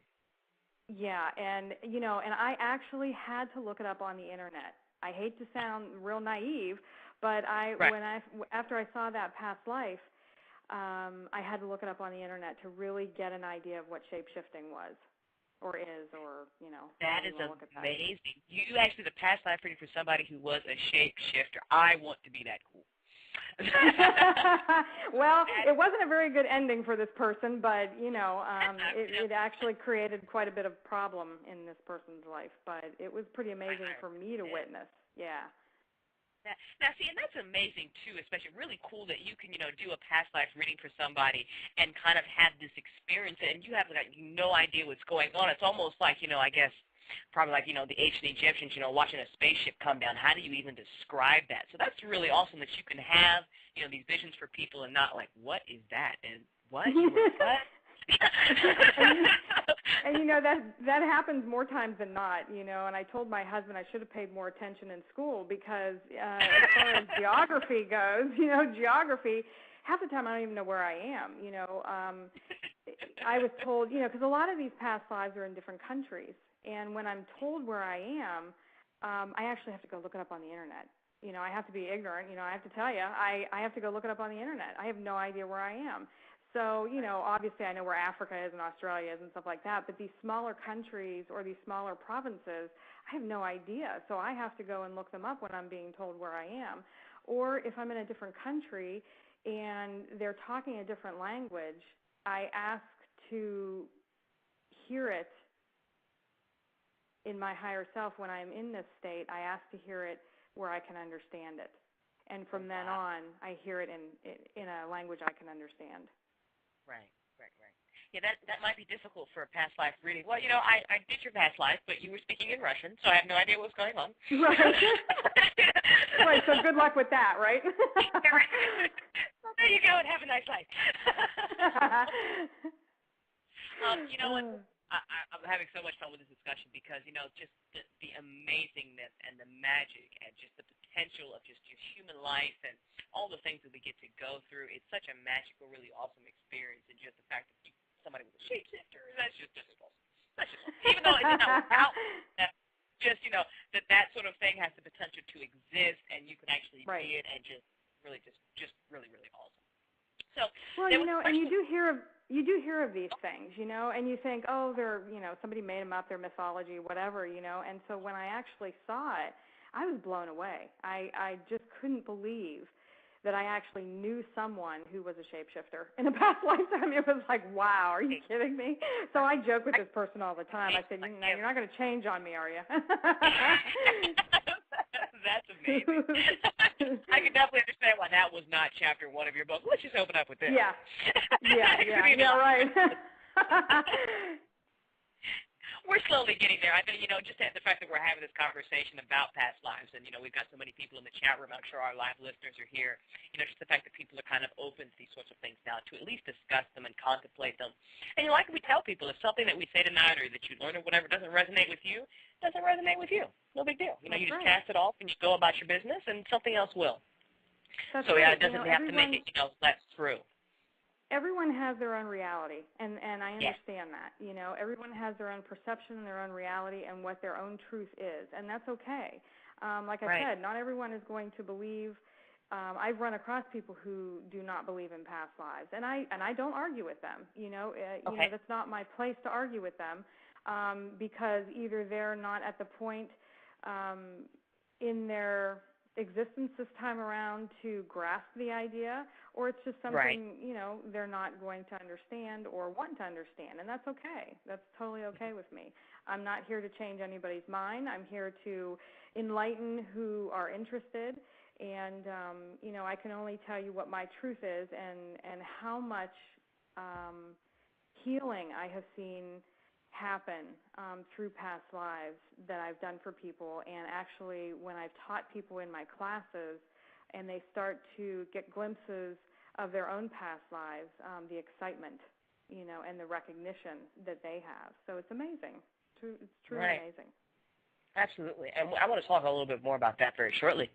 S4: Yeah, and I actually had to look it up on the internet. I hate to sound real naive, but after I saw that past life, I had to look it up on the internet to really get an idea of what shapeshifting was. Or is, or,
S3: That is amazing. You actually did a past life reading for somebody who was a shapeshifter. I want to be that cool.
S4: Well, it wasn't a very good ending for this person, but, it actually created quite a bit of problem in this person's life. But it was pretty amazing for me to witness. Yeah.
S3: Now, see, and that's amazing, too, especially really cool that you can, do a past life reading for somebody and kind of have this experience, and you have no idea what's going on. It's almost like, I guess, probably like, the ancient Egyptians, watching a spaceship come down. How do you even describe that? So that's really awesome that you can have, these visions for people and not like, what is that? And what? You were what?
S4: and that happens more times than not, and I told my husband I should have paid more attention in school because as far as geography goes, geography, half the time I don't even know where I am, I was told, because a lot of these past lives are in different countries, and when I'm told where I am, I actually have to go look it up on the internet. I have to be ignorant, I have to tell you, I have to go look it up on the internet. I have no idea where I am. So, obviously I know where Africa is and Australia is and stuff like that, but these smaller countries or these smaller provinces, I have no idea. So I have to go and look them up when I'm being told where I am. Or if I'm in a different country and they're talking a different language, I ask to hear it in my higher self when I'm in this state. I ask to hear it where I can understand it. And from then on, I hear it in a language I can understand.
S3: Right. Yeah, that might be difficult for a past life reading. Well, I did your past life, but you were speaking in Russian, so I have no idea what was going on.
S4: Right. Right, so good luck with that, right?
S3: Well, there you go, and have a nice life. What? I'm having so much fun with this discussion because, just the amazingness and the magic and just the potential of just your human life and all the things that we get to go through. It's such a magical, really awesome experience, and just the fact that somebody with a shapeshifter, that's just awesome. That's just awesome. Even though it did not work out, just, that sort of thing has the potential to exist, and you can actually be it and just really, really awesome. So,
S4: well, and you do hear of these things, and you think, oh, they're, somebody made them up, they're mythology, whatever, and so when I actually saw it, I was blown away. I just couldn't believe that I actually knew someone who was a shapeshifter in a past lifetime. It was like, wow, are you kidding me? So I joke with this person all the time. I said, you're not going to change on me, are you?
S3: That's amazing. I can definitely understand why that was not chapter 1 of your book. Let's just open up with this.
S4: Yeah, right.
S3: We're slowly getting there. I think, just the fact that we're having this conversation about past lives, and, we've got so many people in the chat room. I'm sure our live listeners are here. Just the fact that people are kind of open to these sorts of things now to at least discuss them and contemplate them. And, like we tell people, if something that we say tonight or that you learn or whatever doesn't resonate with you, doesn't resonate with you. No big deal. You just cast it off and you go about your business, and something else will.
S4: That's
S3: so,
S4: right.
S3: It doesn't have to make it, less through.
S4: Everyone has their own reality, and I understand
S3: yes.
S4: that. Everyone has their own perception and their own reality and what their own truth is, and that's okay. Like I said, not everyone is going to believe. I've run across people who do not believe in past lives, and I don't argue with them. That's not my place to argue with them, because either they're not at the point in their existence this time around to grasp the idea, or it's just something, they're not going to understand or want to understand, and that's okay. That's totally okay with me. I'm not here to change anybody's mind. I'm here to enlighten who are interested, and, I can only tell you what my truth is and how much healing I have seen happen through past lives that I've done for people. And actually, when I've taught people in my classes and they start to get glimpses of their own past lives, the excitement, and the recognition that they have. So it's amazing. It's truly amazing.
S3: Absolutely. And I want to talk a little bit more about that very shortly.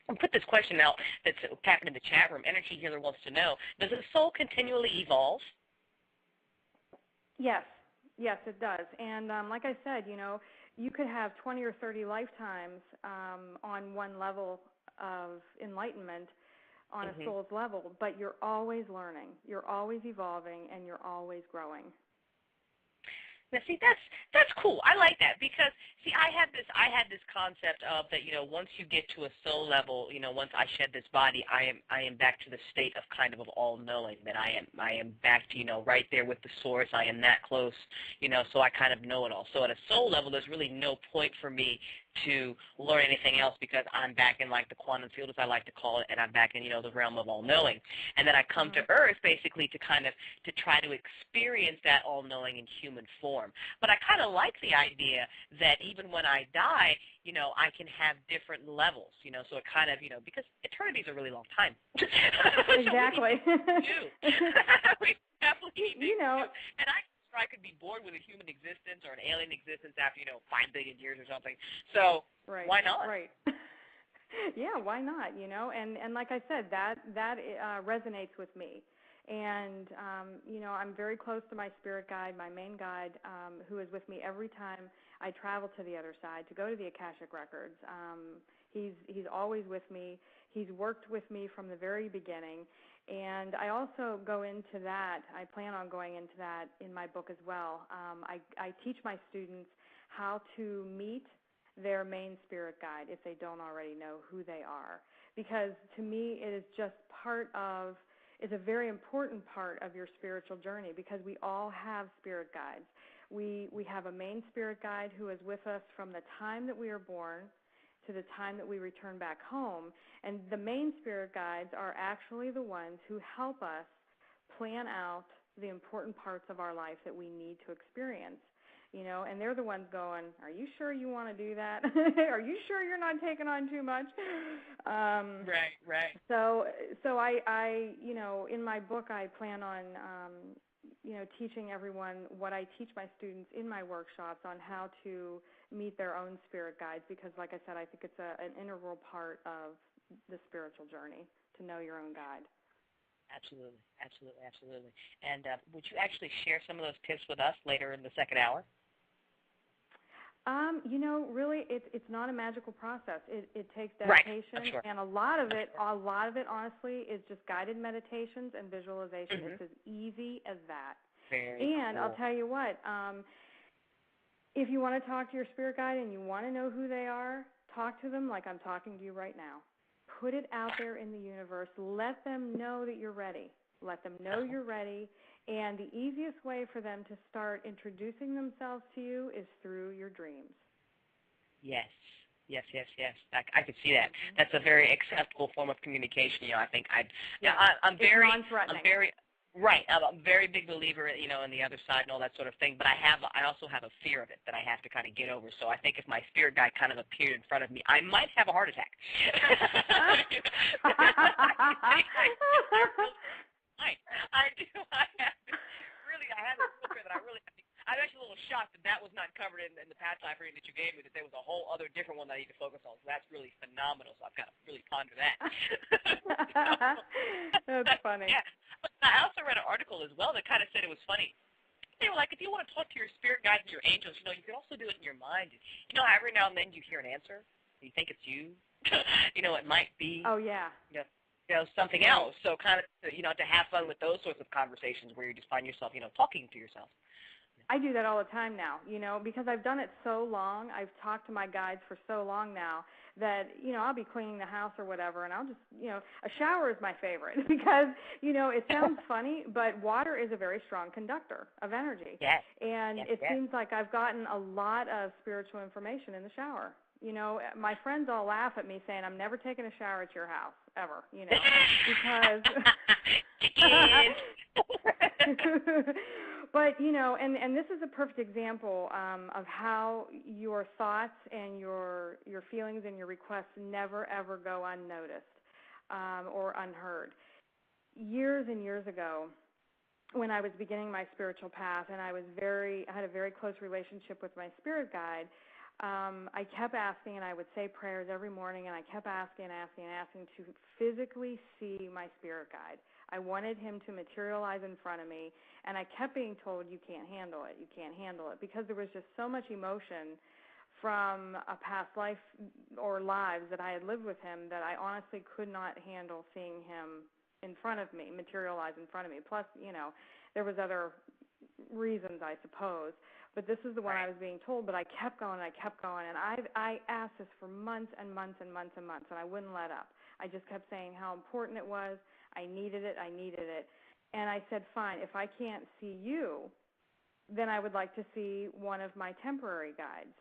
S3: I'll put this question out that's tapping in the chat room. Energy Healer wants to know, does the soul continually evolve?
S4: Yes. Yes, it does. And like I said, you could have 20 or 30 lifetimes on one level of enlightenment on a soul's level, but you're always learning, you're always evolving, and you're always growing.
S3: Now, see, that's cool. I like that because, see, I had this concept of that, once you get to a soul level, once I shed this body, I am back to the state of kind of all knowing, that I am back to, right there with the source. I am that close, so I kind of know it all. So at a soul level, there's really no point for me to learn anything else because I'm back in like the quantum field, as I like to call it, and I'm back in, the realm of all-knowing. And then I come to Earth basically to try to experience that all-knowing in human form. But I kind of like the idea that even when I die, I can have different levels, so it kind of, because eternity is a really long time.
S4: Exactly.
S3: So we definitely need to. And I could be born with a human existence or an alien existence after, 5 billion years or something. So why not?
S4: Right. Yeah, why not, And like I said, that resonates with me. And, I'm very close to my spirit guide, my main guide, who is with me every time I travel to the other side to go to the Akashic Records. He's always with me. He's worked with me from the very beginning. And I also go into that, I plan on going into that in my book as well. I teach my students how to meet their main spirit guide if they don't already know who they are. Because to me, it is just it's a very important part of your spiritual journey, because we all have spirit guides. We have a main spirit guide who is with us from the time that we are born to the time that we return back home. And the main spirit guides are actually the ones who help us plan out the important parts of our life that we need to experience. And they're the ones going, are you sure you want to do that? Are you sure you're not taking on too much?
S3: Right.
S4: So I in my book, I plan on, teaching everyone what I teach my students in my workshops on how to meet their own spirit guides, because, like I said, I think it's an integral part of the spiritual journey to know your own guide.
S3: Absolutely. And would you actually share some of those tips with us later in the second hour?
S4: Really, it's not a magical process. It takes dedication,
S3: right. Sure.
S4: And a lot of it, honestly, is just guided meditations and visualization. It's as easy as that.
S3: Very
S4: and
S3: cool.
S4: I'll tell you what, if you want to talk to your spirit guide and you want to know who they are, talk to them like I'm talking to you right now. Put it out there in the universe. Let them know that you're ready. Let them know you're ready. And the easiest way for them to start introducing themselves to you is through your dreams.
S3: Yes. I could see that. That's a very acceptable form of communication. I think I'm very,
S4: non-threatening.
S3: Right. I'm a very big believer, in the other side and all that sort of thing. But I also have a fear of it that I have to kind of get over. So I think if my spirit guide kind of appeared in front of me, I might have a heart attack. I do. I have this fear that I really have to. I'm actually a little shocked that was not covered in the past life reading that you gave me, that there was a whole other different one that I need to focus on. So that's really phenomenal. So I've got to really ponder that.
S4: That's funny.
S3: Yeah. But I also read an article as well that kind of said it was funny. They were like, if you want to talk to your spirit guides and your angels, you can also do it in your mind. Every now and then you hear an answer, and you think it's you. It might be.
S4: Oh, yeah.
S3: Something else. So kind of, to have fun with those sorts of conversations where you just find yourself, talking to yourself.
S4: I do that all the time now, because I've done it so long. I've talked to my guides for so long now that, I'll be cleaning the house or whatever, and I'll just, a shower is my favorite because, it sounds funny, but water is a very strong conductor of energy.
S3: Yes.
S4: And it seems like I've gotten a lot of spiritual information in the shower. My friends all laugh at me saying, I'm never taking a shower at your house, ever, because... But, and this is a perfect example of how your thoughts and your feelings and your requests never, ever go unnoticed or unheard. Years and years ago, when I was beginning my spiritual path and I had a very close relationship with my spirit guide, I kept asking, and I would say prayers every morning, and I kept asking to physically see my spirit guide. I wanted him to materialize in front of me, and I kept being told, you can't handle it, because there was just so much emotion from a past life or lives that I had lived with him that I honestly could not handle seeing him in front of me, materialize in front of me. Plus, there was other reasons, I suppose. But this is the one I was being told, but I kept going, and I asked this for months and months and months and months, and I wouldn't let up. I just kept saying how important it was. I needed it. And I said, fine, if I can't see you, then I would like to see one of my temporary guides,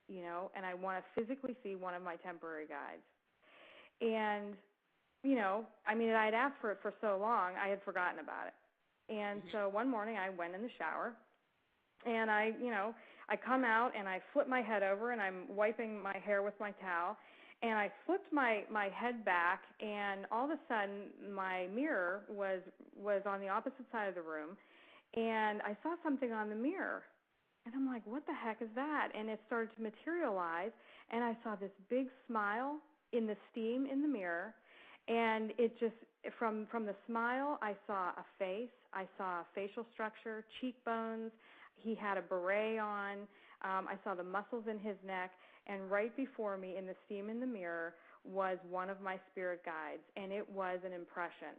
S4: and I want to physically see one of my temporary guides. And, I'd asked for it for so long, I had forgotten about it. And so one morning I went in the shower, and I come out and I flip my head over and I'm wiping my hair with my towel, and I flipped my head back, and all of a sudden my mirror was on the opposite side of the room, and I saw something on the mirror, and I'm like, what the heck is that? And it started to materialize, and I saw this big smile in the steam in the mirror, and it just, from the smile, I saw a face, I saw a facial structure, cheekbones. He had a beret on. I saw the muscles in his neck. And right before me in the steam in the mirror was one of my spirit guides, and it was an impression.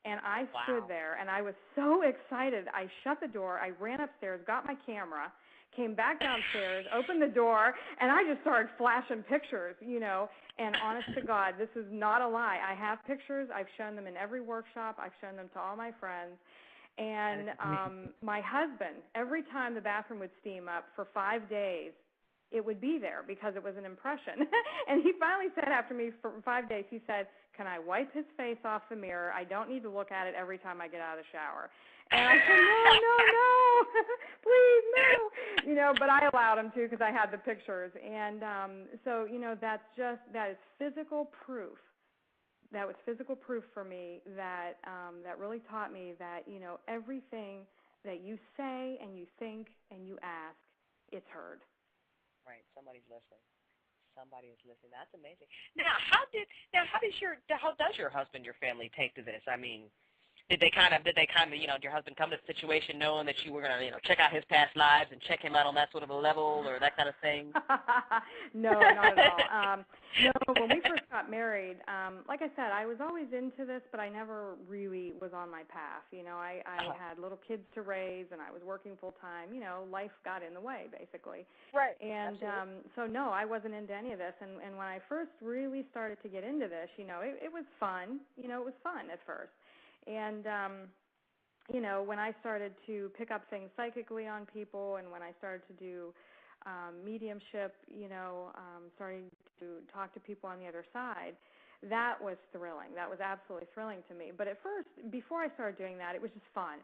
S4: And I stood there, and I was so excited. I shut the door. I ran upstairs, got my camera, came back downstairs, opened the door, and I just started flashing pictures, And honest to God, this is not a lie. I have pictures. I've shown them in every workshop. I've shown them to all my friends. And my husband, every time the bathroom would steam up for 5 days, it would be there because it was an impression. And he finally said after me for 5 days, he said, can I wipe his face off the mirror? I don't need to look at it every time I get out of the shower. And I said, no, please, no. But I allowed him to because I had the pictures. And so, that is physical proof. That was physical proof for me that really taught me that, everything that you say and you think and you ask, it's heard.
S3: Right, somebody's listening. Somebody is listening. That's amazing. How does your husband, your family take to this? I mean, did they kind of, your husband come to the situation knowing that you were going to, check out his past lives and check him out on that sort of a level or that kind of thing?
S4: No, not at all. No, when we first got married, like I said, I was always into this, but I never really was on my path. I had little kids to raise, and I was working full time. Life got in the way, basically.
S3: Right.
S4: And so, no, I wasn't into any of this. And when I first really started to get into this, it was fun. It was fun at first. And, when I started to pick up things psychically on people, and when I started to do mediumship, starting to talk to people on the other side, that was thrilling. That was absolutely thrilling to me. But at first, before I started doing that, it was just fun.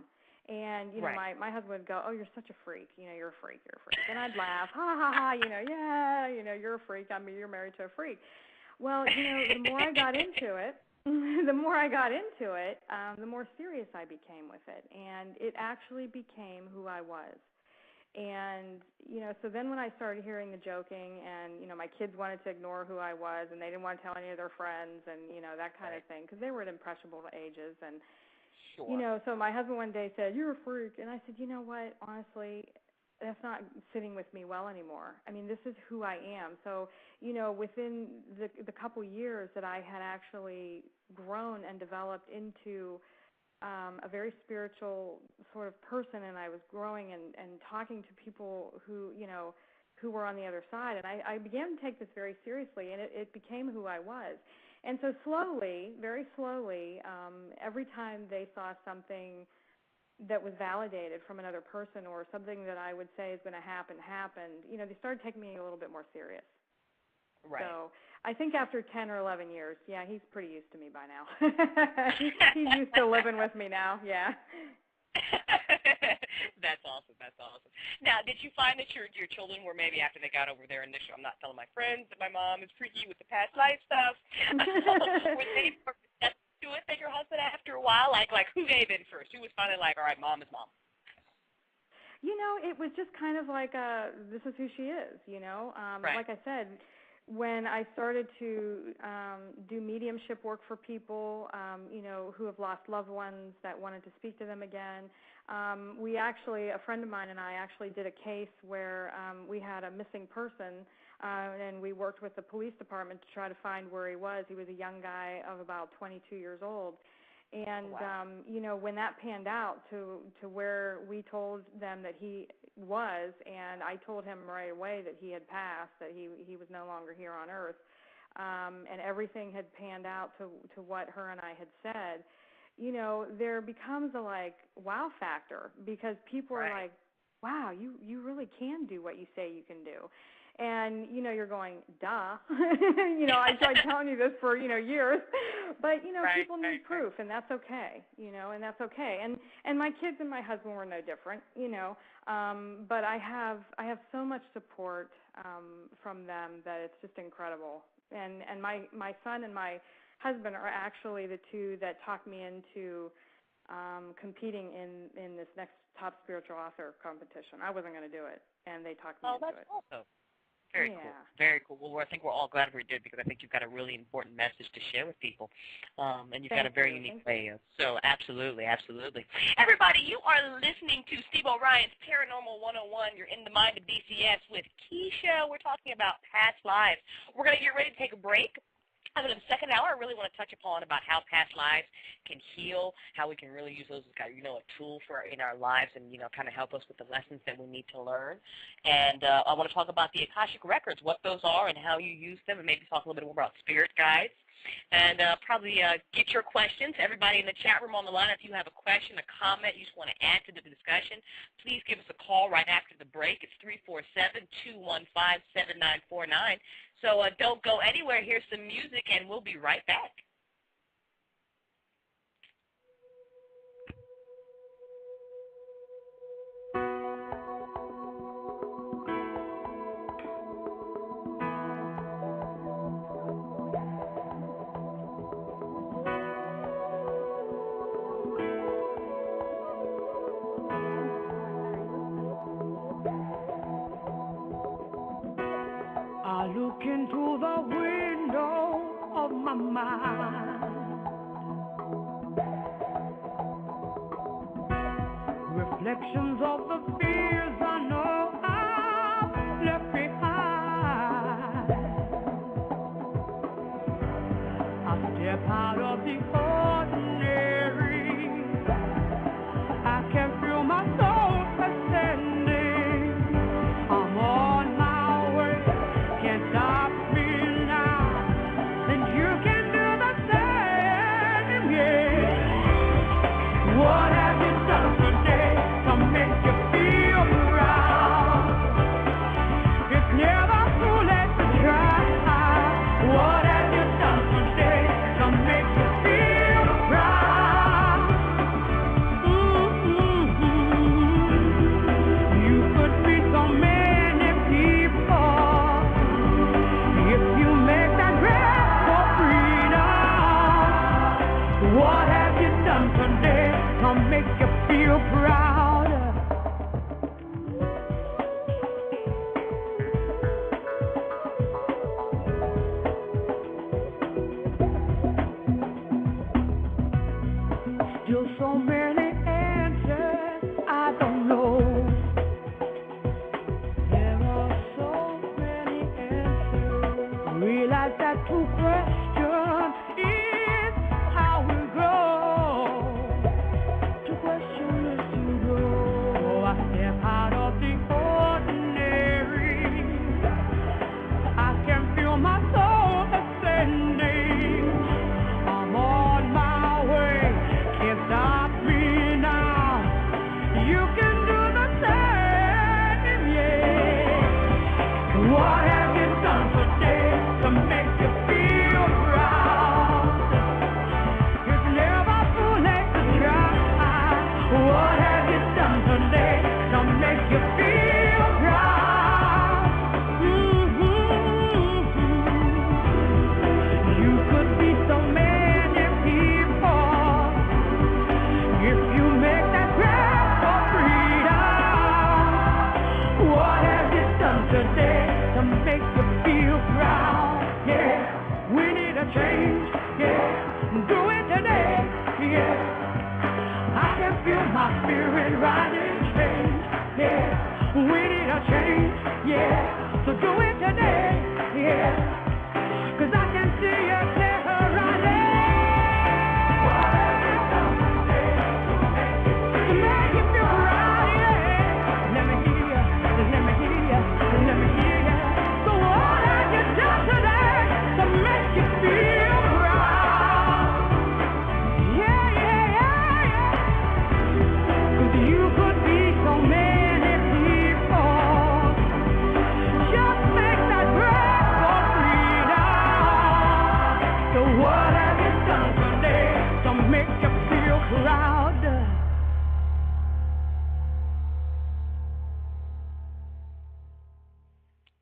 S4: And, you know, my husband would go, oh, you're such a freak. You know, you're a freak. And I'd laugh, ha, ha, ha, you know, yeah, you know, you're a freak. I mean, you're married to a freak. Well, you know, the more I got into it, the more serious I became with it. And it actually became who I was. And, you know, so then when I started hearing the joking and, you know, my kids wanted to ignore who I was and they didn't want to tell any of their friends and, you know, that kind of thing, because they were at impressionable ages. And, you know, so my husband one day said, you're a freak. And I said, you know what, honestly, that's not sitting with me well anymore. I mean, this is who I am. So, you know, within the couple years that I had actually grown and developed into a very spiritual sort of person, and I was growing and talking to people who, you know, who were on the other side. And I began to take this very seriously, and it became who I was. And so slowly, very slowly, every time they saw something that was validated from another person or something that I would say is going to happened, you know, they started taking me a little bit more serious.
S3: Right.
S4: So I think after 10 or 11 years, yeah, he's pretty used to me by now. He's used to living with me now, yeah.
S3: That's awesome. That's awesome. Now, did you find that your children were maybe after they got over their initial, I'm not telling my friends that my mom is freaky with the past life stuff, were they more receptive to it than your husband after a while? Like who gave in first? Who was finally like, all right, mom is mom?
S4: You know, it was just kind of like this is who she is, you know. Like I said, when I started to do mediumship work for people, you know, who have lost loved ones that wanted to speak to them again, a friend of mine and I actually did a case where we had a missing person, and we worked with the police department to try to find where he was. He was a young guy of about 22 years old. And, you know, when that panned out to where we told them that he was, and I told him right away that he had passed, that he was no longer here on Earth, and everything had panned out to what her and I had said, you know, there becomes a, like, wow factor, because people are like, wow, you really can do what you say you can do. And, you know, you're going, duh. You know, I tried telling you this for, you know, years. But, you know, people need proof, and that's okay, you know, and that's okay. And my kids and my husband were no different, you know. But I have so much support from them that it's just incredible. And my son and my husband are actually the two that talked me into competing in this next top spiritual author competition. I wasn't going to do it, and they talked me into it.
S3: Oh, that's awesome. Very cool. Very cool. Well, I think we're all glad we did, because I think you've got a really important message to share with people, and you've got a very unique way. So absolutely, absolutely. Everybody, you are listening to Steve O'Ryan's Paranormal 101. You're in the mind of DCS with Kicia. We're talking about past lives. We're going to get ready to take a break. And in the second hour, I really want to touch upon about how past lives can heal, how we can really use those as, you know, a tool for in our lives, and, you know, kind of help us with the lessons that we need to learn. And I want to talk about the Akashic Records, what those are and how you use them, and maybe talk a little bit more about spirit guides. And probably get your questions. Everybody in the chat room on the line, if you have a question, a comment, you just want to add to the discussion, please give us a call right after the break. It's 347-215-7949. So don't go anywhere. Here's some music, and we'll be right back.
S5: I look into the window of my mind, reflections of the fears I know I've left behind. I step out of the ordinary, I can feel my soul ascending. I'm on my way, can't stop me now, and you can do the same, yeah. What have you done today to make you feel proud? It's never too late to try. What have you done today today to make you feel proud. Still so many answers I don't know. There are so many answers. Realize that true question is how we grow. True question is to grow. I step out of the ordinary. I can feel my soul ascending. I'm on my way. Can't stop me now. You can do the same, yeah. What have you done today to make you feel proud? It's never too late to try. What have you done today to make you feel proud? You could be so many people. If you make that grab for freedom, what have you done today to make you feel proud? Yeah, we need a change. Yeah, do it today. Yeah, I can feel my spirit rising. Change. Yeah, we need a change. Yeah, so do it today. Yeah, 'cause I can see you clear rising. What have you done today to make you feel right? Yeah, let me hear you. Let me hear you. Let me hear you. So what have you done today to make you feel proud? Yeah, yeah, yeah, yeah. 'Cause you could be so many people. Just make that breath for freedom. So what have you done today to make you feel proud?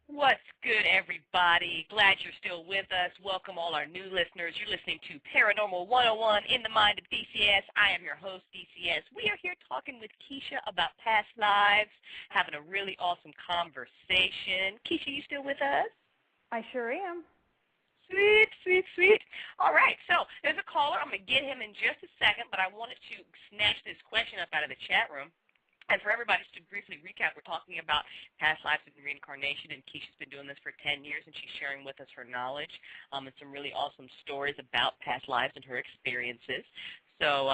S3: What's good, everybody? Glad you're still with us. Welcome all our new listeners. You're listening to Paranormal 101 in the Mind of DCS. I am your host, DCS. We are here talking with Kicia about past lives, having a really awesome conversation. Kicia, you still with us?
S4: I sure am.
S3: Sweet, sweet, sweet. All right, so there's a caller. I'm going to get him in just a second, but I wanted to snatch this question up out of the chat room. And for everybody, just to briefly recap, we're talking about past lives and reincarnation, and Kicia's been doing this for 10 years, and she's sharing with us her knowledge and some really awesome stories about past lives and her experiences. So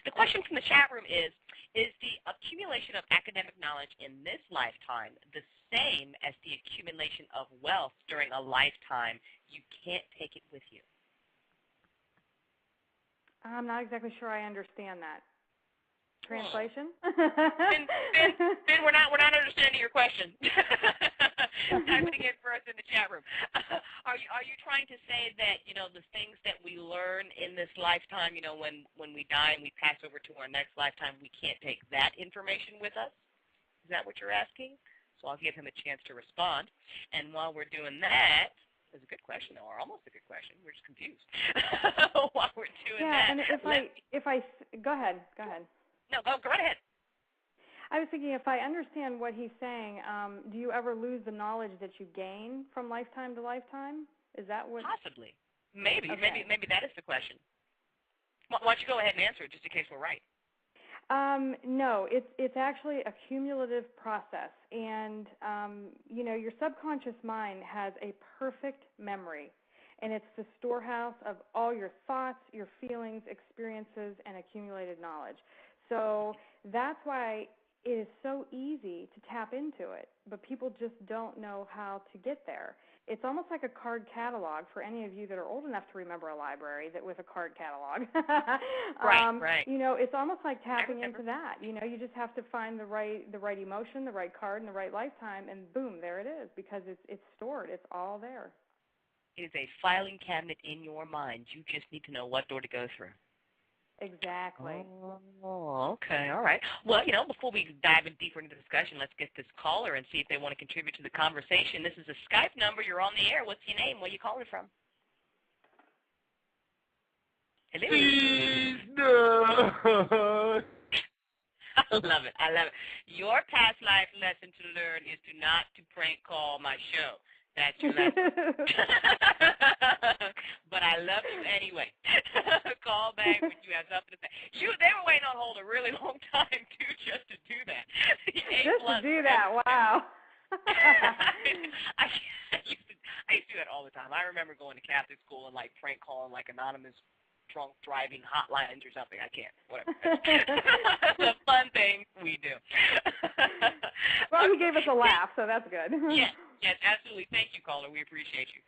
S3: the question from the chat room is the accumulation of academic knowledge in this lifetime the same as the accumulation of wealth during a lifetime? You can't take it with you.
S4: I'm not exactly sure I understand that. Translation?
S3: Ben, we're not understanding your question. Type it again for us in the chat room. Are you trying to say that, you know, the things that we learn in this lifetime, you know, when we die and we pass over to our next lifetime, we can't take that information with us? Is that what you're asking? So I'll give him a chance to respond. And while we're doing that, it's a good question, or almost a good question. We're just confused. While we're doing that.
S4: Yeah, and if I go ahead.
S3: No, go right ahead.
S4: I was thinking, if I understand what he's saying, do you ever lose the knowledge that you gain from lifetime to lifetime? Is that what?
S3: Possibly. Maybe.
S4: Okay.
S3: Maybe that is the question. Why don't you go ahead and answer it, just in case we're right?
S4: No, it's actually a cumulative process, and you know, your subconscious mind has a perfect memory, and it's the storehouse of all your thoughts, your feelings, experiences, and accumulated knowledge. So that's why it is so easy to tap into it, but people just don't know how to get there. It's almost like a card catalog for any of you that are old enough to remember a library that with a card catalog.
S3: Right.
S4: You know, it's almost like tapping into that. You know, you just have to find the right emotion, the right card, and the right lifetime, and boom, there it is, because it's stored. It's all there.
S3: It is a filing cabinet in your mind. You just need to know what door to go through.
S4: Exactly.
S3: Oh, okay, all right. Well, you know, before we dive in deeper into the discussion, let's get this caller and see if they want to contribute to the conversation. This is a Skype number. You're on the air. What's your name? Where are you calling from? Hello. I love it. I love it. Your past life lesson to learn is to not to prank call my show. That's your lesson. But I love you anyway. Call back when you have something to say. They were waiting on hold a really long time, too, just to do that.
S4: Just to do that, wow.
S3: I used to do that all the time. I remember going to Catholic school and, like, prank calling, like, anonymous drunk driving hotlines or something. I can't. Whatever. The fun thing we do.
S4: Well, you gave us a laugh, so that's good.
S3: Yes, absolutely. Thank you, caller. We appreciate you.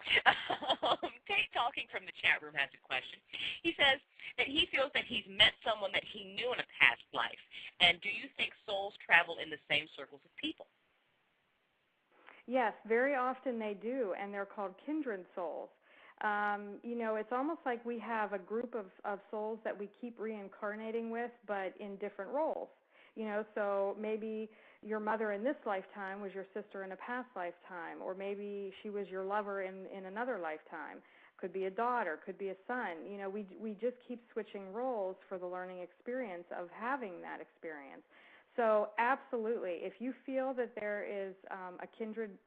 S3: Tate Talking from the chat room has a question. He says that he feels that he's met someone that he knew in a past life. And do you think souls travel in the same circles of people?
S4: Yes, very often they do, and they're called kindred souls. It's almost like we have a group of souls that we keep reincarnating with, but in different roles. So maybe your mother in this lifetime was your sister in a past lifetime, or maybe she was your lover in another lifetime. Could be a daughter, could be a son. We just keep switching roles for the learning experience of having that experience. So absolutely, if you feel that there is a kindred,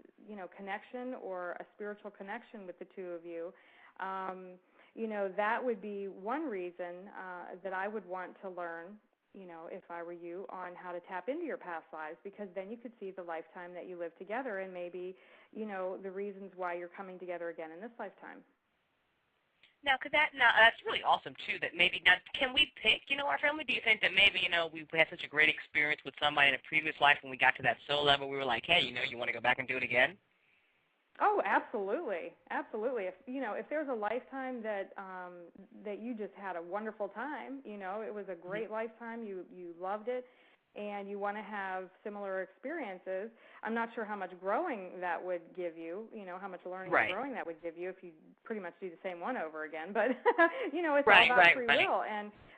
S4: connection or a spiritual connection with the two of you, that would be one reason that I would want to learn, if I were you, on how to tap into your past lives, because then you could see the lifetime that you lived together and maybe, the reasons why you're coming together again in this lifetime.
S3: Now, that's really awesome, too, that maybe, now, can we pick, our family? Do you think that maybe, we had such a great experience with somebody in a previous life when we got to that soul level, we were like, hey, you want to go back and do it again?
S4: Oh, absolutely. Absolutely. If there's a lifetime that you just had a wonderful time, it was a great lifetime, you loved it, and you want to have similar experiences, I'm not sure how much growing that would give you, how much learning and growing that would give you if you pretty much do the same one over again. But, it's all about free will.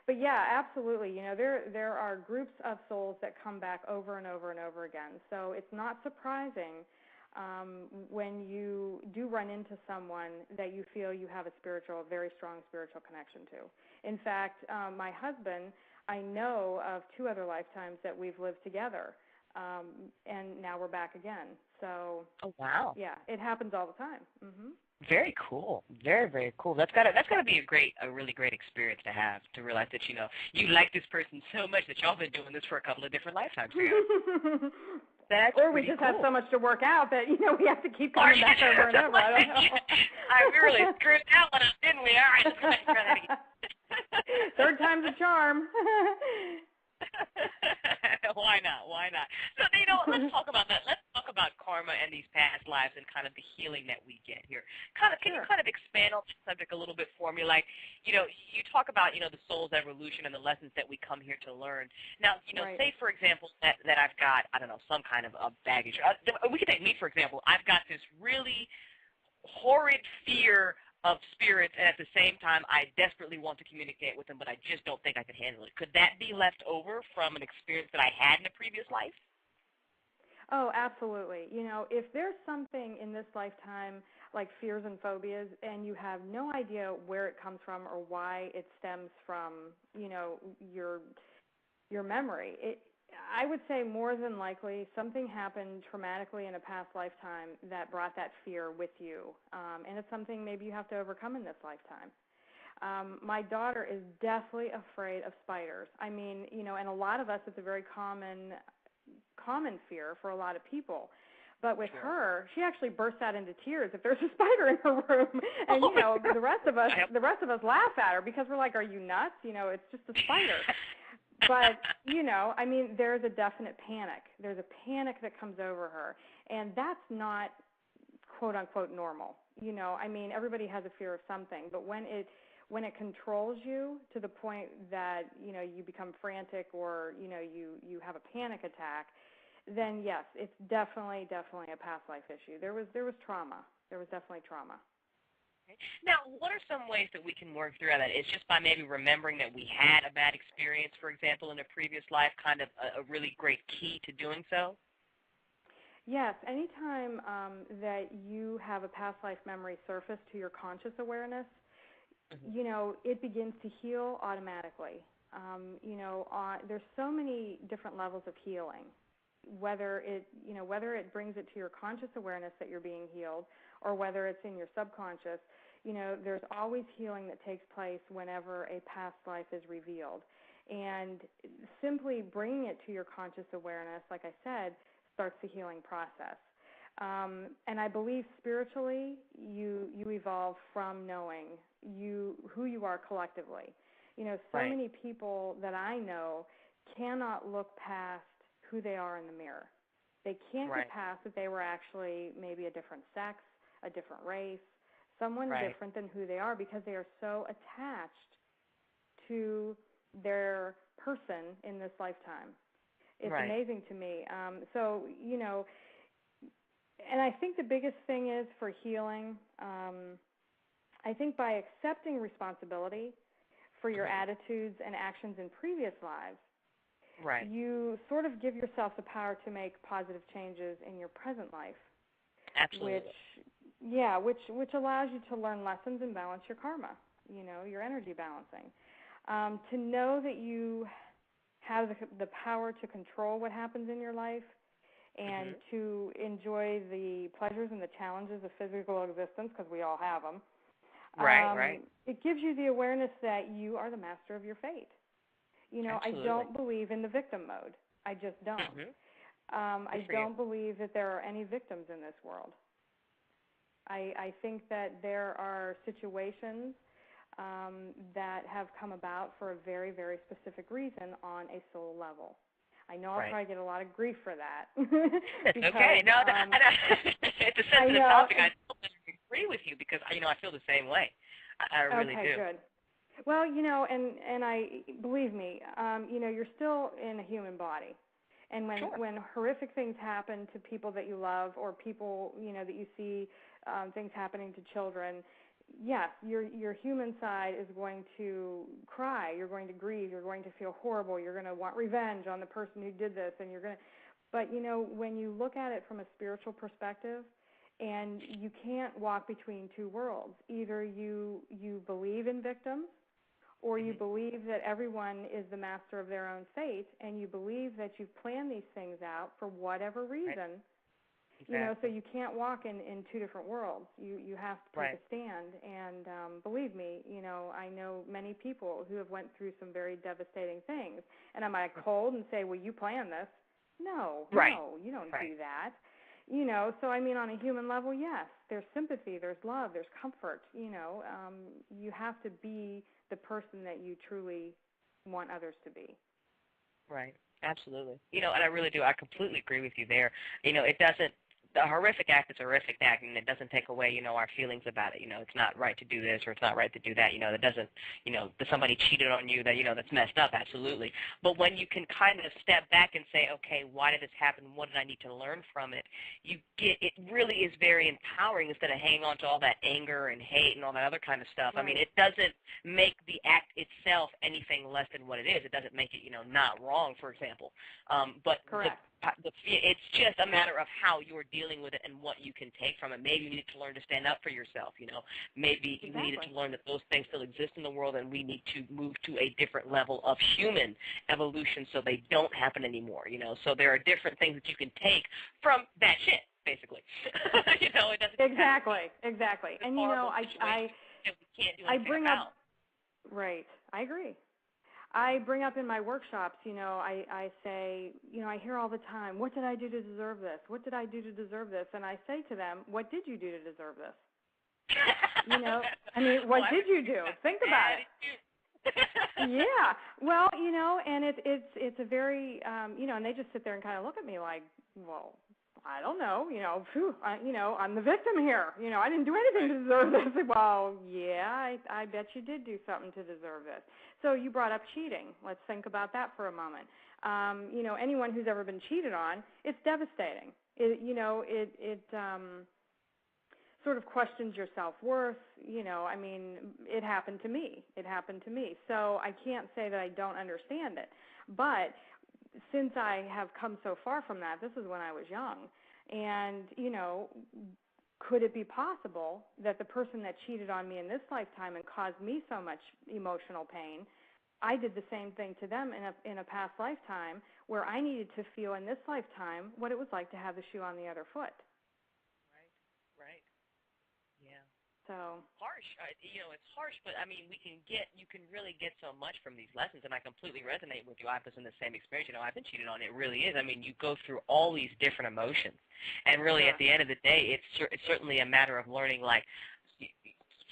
S4: But yeah, absolutely. There are groups of souls that come back over and over and over again. So it's not surprising when you do run into someone that you feel you have a very strong spiritual connection to. In fact, my husband, I know of 2 other lifetimes that we've lived together, and now we're back again. So,
S3: oh wow,
S4: yeah, it happens all the time. Mm-hmm.
S3: Very cool, very, very cool. That's gotta be a really great experience to have, to realize that you like this person so much that y'all been doing this for a couple of different lifetimes together.
S4: Or we just have so much to work out that, we have to keep coming back over and over. I don't know.
S3: We really screwed that one up, didn't we? All right, let's try that again.
S4: Third time's a charm.
S3: Why not? So, let's talk about that. Let's talk about karma and these past lives and kind of the healing that we get here. Can you kind of expand on the subject a little bit for me? Like, you talk about, the soul's evolution and the lessons that we come here to learn. Now, say, for example, that I've got, I don't know, some kind of baggage. We can take me, for example. I've got this really horrid fear of spirits, and at the same time, I desperately want to communicate with them, but I just don't think I could handle it. Could that be left over from an experience that I had in a previous life?
S4: Oh, absolutely. If there's something in this lifetime like fears and phobias, and you have no idea where it comes from or why it stems from, your memory, I would say more than likely something happened traumatically in a past lifetime that brought that fear with you, and it's something maybe you have to overcome in this lifetime. My daughter is deathly afraid of spiders. I mean, and a lot of us, it's a very common fear for a lot of people. But with her, she actually bursts out into tears if there's a spider in her room, and the rest of us laugh at her because we're like, "Are you nuts? It's just a spider." But, there's a definite panic. There's a panic that comes over her, and that's not, quote-unquote, normal. Everybody has a fear of something, but when it controls you to the point that, you become frantic or, you have a panic attack, then, yes, it's definitely a past life issue. There was trauma. There was definitely trauma.
S3: Now, what are some ways that we can work through that? It's just by maybe remembering that we had a bad experience, for example, in a previous life, kind of a really great key to doing so?
S4: Yes. Anytime that you have a past life memory surface to your conscious awareness, it begins to heal automatically. There's so many different levels of healing. Whether it brings it to your conscious awareness that you're being healed, or whether it's in your subconscious, there's always healing that takes place whenever a past life is revealed. And simply bringing it to your conscious awareness, like I said, starts the healing process. And I believe spiritually, you evolve from knowing who you are collectively. So many people that I know cannot look past who they are in the mirror. They can't get past that they were actually maybe a different sex, a different race, someone different than who they are, because they are so attached to their person in this lifetime. It's amazing to me. And I think the biggest thing is for healing, I think by accepting responsibility for your attitudes and actions in previous lives, you sort of give yourself the power to make positive changes in your present life.
S3: Absolutely.
S4: Which allows you to learn lessons and balance your karma, your energy balancing. To know that you have the power to control what happens in your life and to enjoy the pleasures and the challenges of physical existence, because we all have them. It gives you the awareness that you are the master of your fate. I don't believe in the victim mode. I just don't. I don't believe that there are any victims in this world. I think that there are situations that have come about for a very, very specific reason on a soul level. I know I'll probably get a lot of grief for that.
S3: It's okay. No, it's a sensitive topic. I totally agree with you because, I feel the same way. I really do.
S4: Okay, good. Well, and I believe me, you're still in a human body. And when horrific things happen to people that you love, or people, that you see things happening to children, yes, your human side is going to cry. You're going to grieve. You're going to feel horrible. You're going to want revenge on the person who did this, and you're going to. But when you look at it from a spiritual perspective, and you can't walk between two worlds. Either you believe in victims, or you believe that everyone is the master of their own fate, and you believe that you've planned these things out for whatever reason. So you can't walk in two different worlds. You have to take a stand. And believe me, I know many people who have went through some very devastating things. And am I cold and say, well, you planned this? No, you don't do that. So I mean, on a human level, yes, there's sympathy, there's love, there's comfort. You have to be the person that you truly want others to be.
S3: Right. Absolutely. And I really do. I completely agree with you there. It doesn't. A horrific act is a horrific act, and it doesn't take away, our feelings about it. It's not right to do this or it's not right to do that. It doesn't, that somebody cheated on you, that, that's messed up, absolutely. But when you can kind of step back and say, okay, why did this happen? What did I need to learn from it? It really is very empowering instead of hanging on to all that anger and hate and all that other kind of stuff. I mean, it doesn't make the act itself anything less than what it is. It doesn't make it, not wrong, for example. But it's just a matter of how you're dealing with it and what you can take from it. Maybe you need to learn to stand up for yourself, Maybe you needed to learn that those things still exist in the world, and we need to move to a different level of human evolution so they don't happen anymore, So there are different things that you can take from that shit, basically. It doesn't
S4: Exactly. And, I bring up, I agree. I bring up in my workshops, I say, I hear all the time, what did I do to deserve this? What did I do to deserve this? And I say to them, what did you do to deserve this? What did you do? Think about it. Yeah. Well, and it's a very, and they just sit there and kind of look at me like, well, I don't know, I'm the victim here. I didn't do anything to deserve this. Well, yeah, I bet you did do something to deserve this. So you brought up cheating. Let's think about that for a moment. Anyone who's ever been cheated on, it's devastating. It sort of questions your self-worth. It happened to me. So I can't say that I don't understand it. But since I have come so far from that, this is when I was young, and, could it be possible that the person that cheated on me in this lifetime and caused me so much emotional pain I did the same thing to them in a past lifetime, where I needed to feel in this lifetime what it was like to have the shoe on the other foot.
S3: Right. Yeah.
S4: So
S3: Harsh. It's harsh, but I mean, you can really get so much from these lessons, and I completely resonate with you. I was in the same experience. I've been cheated on. It really is. I mean, you go through all these different emotions, and really,
S4: Sure.
S3: at the end of the day, it's certainly a matter of learning, like,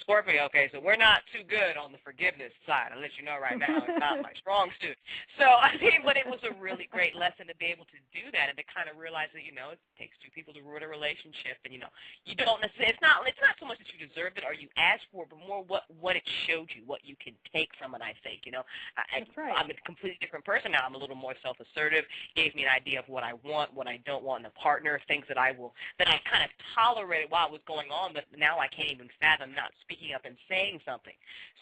S3: Scorpio, okay, so we're not too good on the forgiveness side. I'll let you know right now, it's not my strong suit. So, I mean, but it was a really great lesson to be able to do that and to kind of realize that, it takes two people to ruin a relationship. And, you don't necessarily, it's not so much that you deserved it or you asked for it, but more what it showed you, what you can take from it, I think.
S4: That's right.
S3: I'm a completely different person now. I'm a little more self-assertive, gave me an idea of what I want, what I don't want in a partner, things that I kind of tolerated while it was going on, but now I can't even fathom not speaking up and saying something.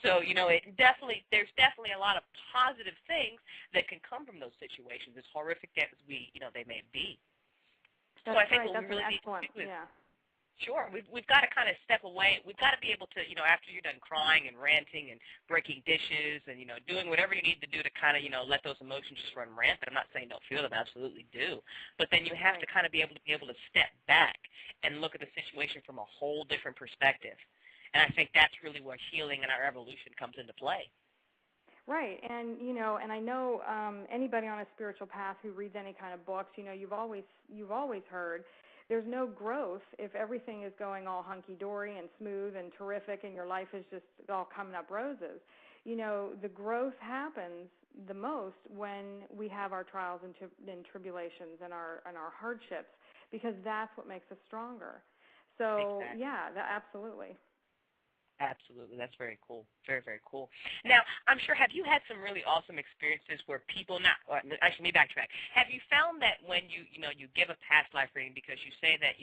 S3: So, there's definitely a lot of positive things that can come from those situations, as horrific as they may be.
S4: That's
S3: so I think
S4: right.
S3: what
S4: That's
S3: we really
S4: excellent.
S3: need to do is,
S4: Yeah.
S3: sure, we've got to kind of step away. We've got to be able to, after you're done crying and ranting and breaking dishes and, doing whatever you need to do to kind of, let those emotions just run rampant. I'm not saying don't feel them, absolutely do. But then you have to kind of be able to step back and look at the situation from a whole different perspective. And I think that's really where healing and our evolution comes into play.
S4: Right, and and I know anybody on a spiritual path who reads any kind of books, you've always heard there's no growth if everything is going all hunky-dory and smooth and terrific and your life is just all coming up roses. The growth happens the most when we have our trials and tribulations and our hardships, because that's what makes us stronger. So,
S3: Exactly.
S4: yeah, absolutely.
S3: Absolutely. That's very cool. Very, very cool. Now, I'm sure, have you had some really awesome experiences where people actually, let me backtrack. Have you found that when you give a past life reading, because you say that,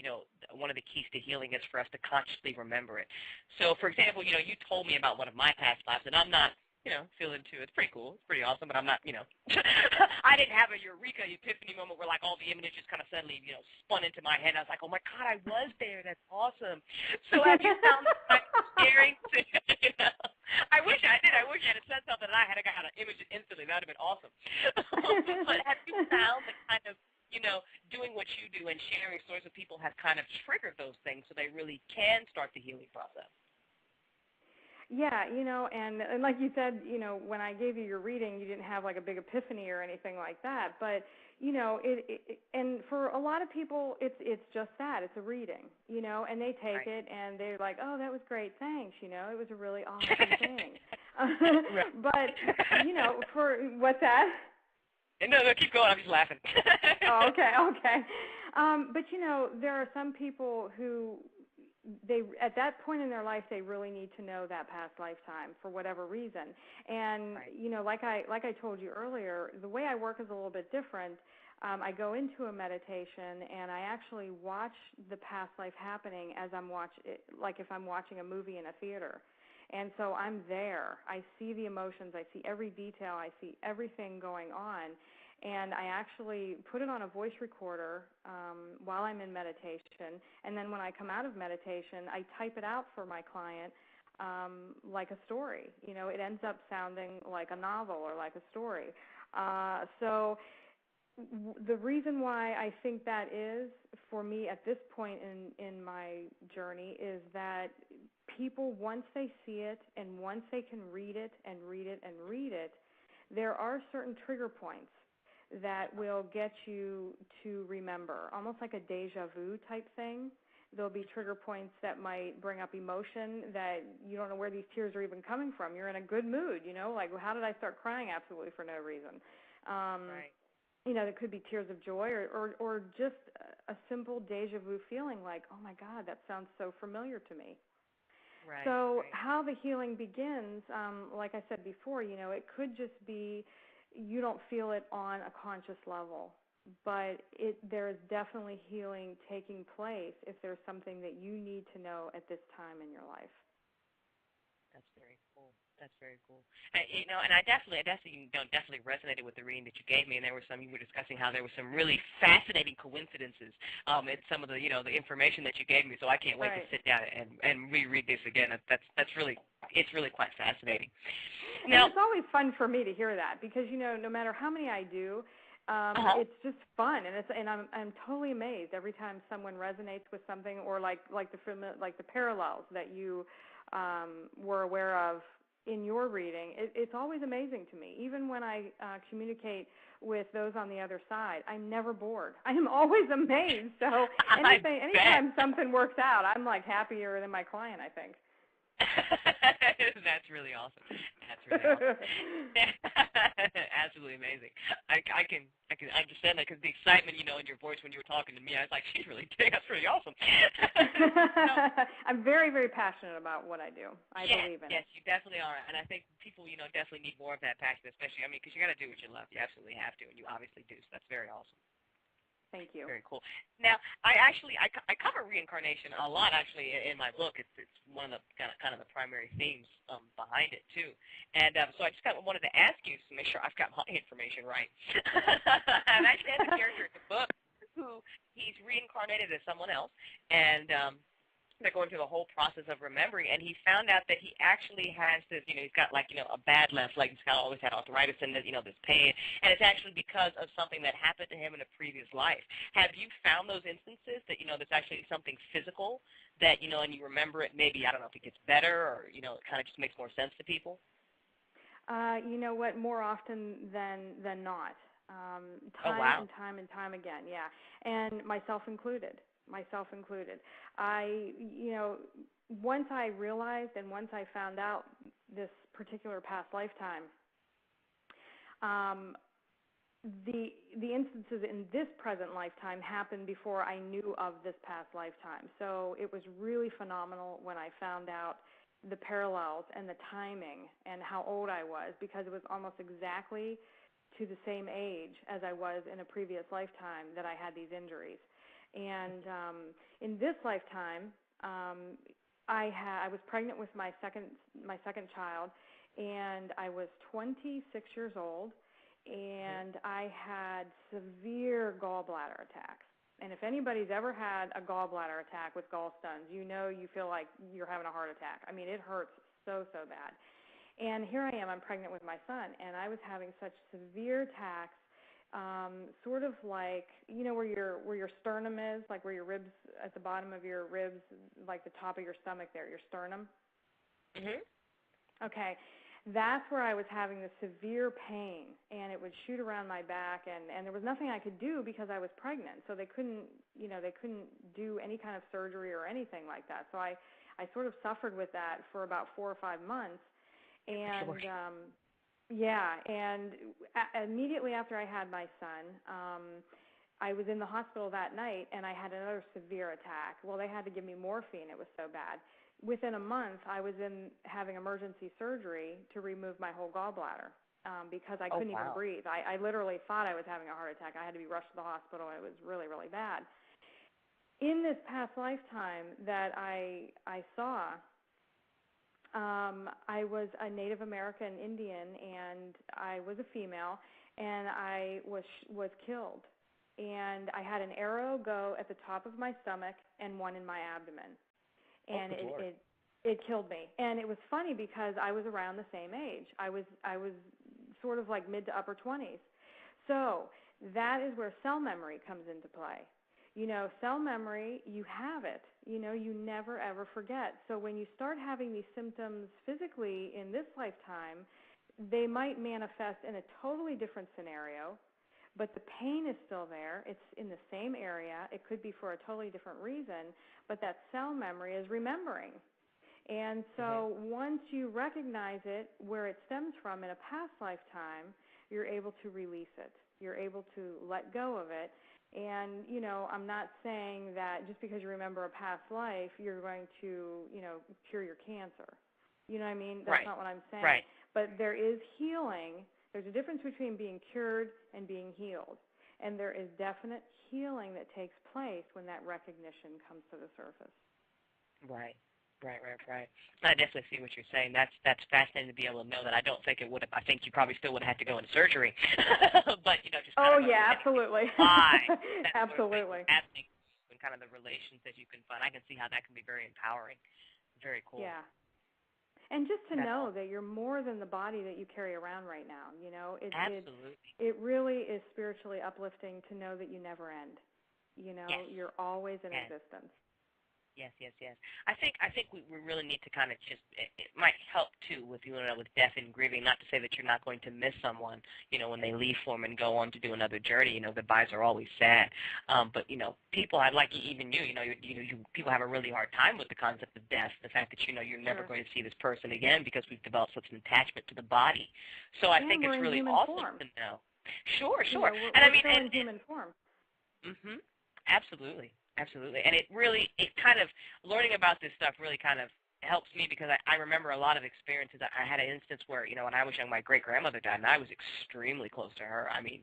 S3: one of the keys to healing is for us to consciously remember it. So, for example, you told me about one of my past lives, and I'm not, feeling too, it's pretty cool. It's pretty awesome, but I'm not, I didn't have a eureka, epiphany moment where, like, all the images just kind of suddenly, spun into my head. I was like, oh, my God, I was there. That's awesome. So have you found that scary? I wish I did. I wish I had said something and I had got an image instantly. That would have been awesome. But have you found that kind of, doing what you do and sharing stories with people has kind of triggered those things so they really can start the healing process?
S4: Yeah, and like you said, when I gave you your reading, you didn't have like a big epiphany or anything like that. But, and for a lot of people, it's just that. It's a reading, and they take it and they're like, oh, that was great. Thanks. It was a really awesome thing. But, for what's that?
S3: No, keep going. I'm just laughing.
S4: Oh, okay. But, there are some people who at that point in their life, they really need to know that past lifetime for whatever reason. And, like I told you earlier, the way I work is a little bit different. I go into a meditation and I actually watch the past life happening as like if I'm watching a movie in a theater. And so I'm there. I see the emotions. I see every detail. I see everything going on. And I actually put it on a voice recorder while I'm in meditation. And then when I come out of meditation, I type it out for my client like a story. It ends up sounding like a novel or like a story. So the reason why I think that is, for me at this point in my journey, is that people, once they see it and once they can read it and read it and read it, there are certain trigger points that will get you to remember, almost like a deja vu type thing. There'll be trigger points that might bring up emotion that you don't know where these tears are even coming from. You're in a good mood, like, how did I start crying absolutely for no reason? There could be tears of joy or just a simple deja vu feeling like, oh, my God, that sounds so familiar to me. So how the healing begins, like I said before, it could just be you don't feel it on a conscious level, but there is definitely healing taking place if there's something that you need to know at this time in your life.
S3: That's very cool. That's very cool. And I definitely resonated with the reading that you gave me. And there were you were discussing how there were some really fascinating coincidences in some of the, the information that you gave me. So I can't wait to sit down and reread this again. It's really quite fascinating. Now,
S4: it's always fun for me to hear that because, no matter how many I do, it's just fun, and I'm totally amazed every time someone resonates with something, or like the parallels that you were aware of in your reading. It's always amazing to me. Even when I communicate with those on the other side, I'm never bored. I am always amazed. So anytime something works out, I'm like happier than my client, I think.
S3: That's really awesome. That's really awesome. Absolutely amazing. I can understand that because the excitement, in your voice when you were talking to me, I was like, that's really awesome.
S4: I'm very, very passionate about what I do. I believe in it.
S3: Yes, you definitely are. And I think people, definitely need more of that passion, especially, because you got to do what you love. You absolutely have to, and you obviously do. So that's very awesome.
S4: Thank you.
S3: Very cool. Now, I cover reincarnation a lot actually in my book. It's one of the kind of the primary themes behind it too. And so I just kind of wanted to ask you to make sure I've got my information right. I actually have a character in the book who he's reincarnated as someone else, and they're going through the whole process of remembering, and he found out that he actually has this, he's got a bad left leg. He's always had arthritis and this pain, and it's actually because of something that happened to him in a previous life. Have you found those instances that, there's actually something physical that, and you remember it, maybe, I don't know if it gets better or, it kind of just makes more sense to people?
S4: You know what, more often than not. Time and time again, yeah, and myself included. Once I realized and once I found out this particular past lifetime, the instances in this present lifetime happened before I knew of this past lifetime. So it was really phenomenal when I found out the parallels and the timing and how old I was, because it was almost exactly to the same age as I was in a previous lifetime that I had these injuries. And in this lifetime, I was pregnant with my second child, and I was 26 years old, and I had severe gallbladder attacks. And if anybody's ever had a gallbladder attack with gallstones, you feel like you're having a heart attack. I mean, it hurts so bad. And here I am, I'm pregnant with my son, and I was having such severe attacks. Sort of like, where your sternum is, like where your ribs, at the bottom of your ribs, like the top of your stomach there, your sternum.
S3: Mhm.
S4: Okay, that's where I was having the severe pain, and it would shoot around my back, and there was nothing I could do because I was pregnant, so they couldn't do any kind of surgery or anything like that. So I sort of suffered with that for about 4 or 5 months, and yeah, and immediately after I had my son, I was in the hospital that night, and I had another severe attack. Well, they had to give me morphine. It was so bad. Within a month, I was having emergency surgery to remove my whole gallbladder because I couldn't even breathe. I literally thought I was having a heart attack. I had to be rushed to the hospital. It was really, really bad. In this past lifetime that I saw, I was a Native American Indian, and I was a female, and I was killed. And I had an arrow go at the top of my stomach and one in my abdomen. And it killed me. And it was funny because I was around the same age. I was sort of like mid to upper 20s. So that is where cell memory comes into play. Cell memory, you have it. You never, ever forget. So when you start having these symptoms physically in this lifetime, they might manifest in a totally different scenario, but the pain is still there. It's in the same area. It could be for a totally different reason, but that cell memory is remembering. And so once you recognize it, where it stems from in a past lifetime, you're able to release it. You're able to let go of it. And, I'm not saying that just because you remember a past life, you're going to, cure your cancer. You know what I mean? That's not what I'm saying.
S3: Right.
S4: But there is healing. There's a difference between being cured and being healed. And there is definite healing that takes place when that recognition comes to the surface.
S3: Right. I definitely see what you're saying. That's fascinating to be able to know that. I don't think it would have. I think you probably still would have had to go into surgery, but just.
S4: Absolutely.
S3: Absolutely. And kind of the relations that you can find. I can see how that can be very empowering. Very cool.
S4: Yeah. And just to
S3: That's
S4: know
S3: all.
S4: that you're more than the body that you carry around right now.
S3: Absolutely.
S4: It really is spiritually uplifting to know that you never end.
S3: Yes.
S4: You're always in
S3: Yes.
S4: existence.
S3: Yes, yes, yes. I think we really need to kind of just it might help too with with death and grieving. Not to say that you're not going to miss someone, when they leave for 'em and go on to do another journey. Goodbyes are always sad. But people, I like even people have a really hard time with the concept of death. The fact that you're never
S4: Sure.
S3: going to see this person again because we've developed such an attachment to the body. So I think
S4: We're
S3: it's
S4: in
S3: really
S4: human
S3: awesome
S4: form.
S3: to know. Sure,
S4: You
S3: sure.
S4: know, we're,
S3: And I
S4: we're
S3: mean,
S4: still in human form.
S3: Absolutely, absolutely. And it kind of, learning about this stuff really kind of helps me because I remember a lot of experiences. I had an instance where, when I was young, my great-grandmother died, and I was extremely close to her. I mean,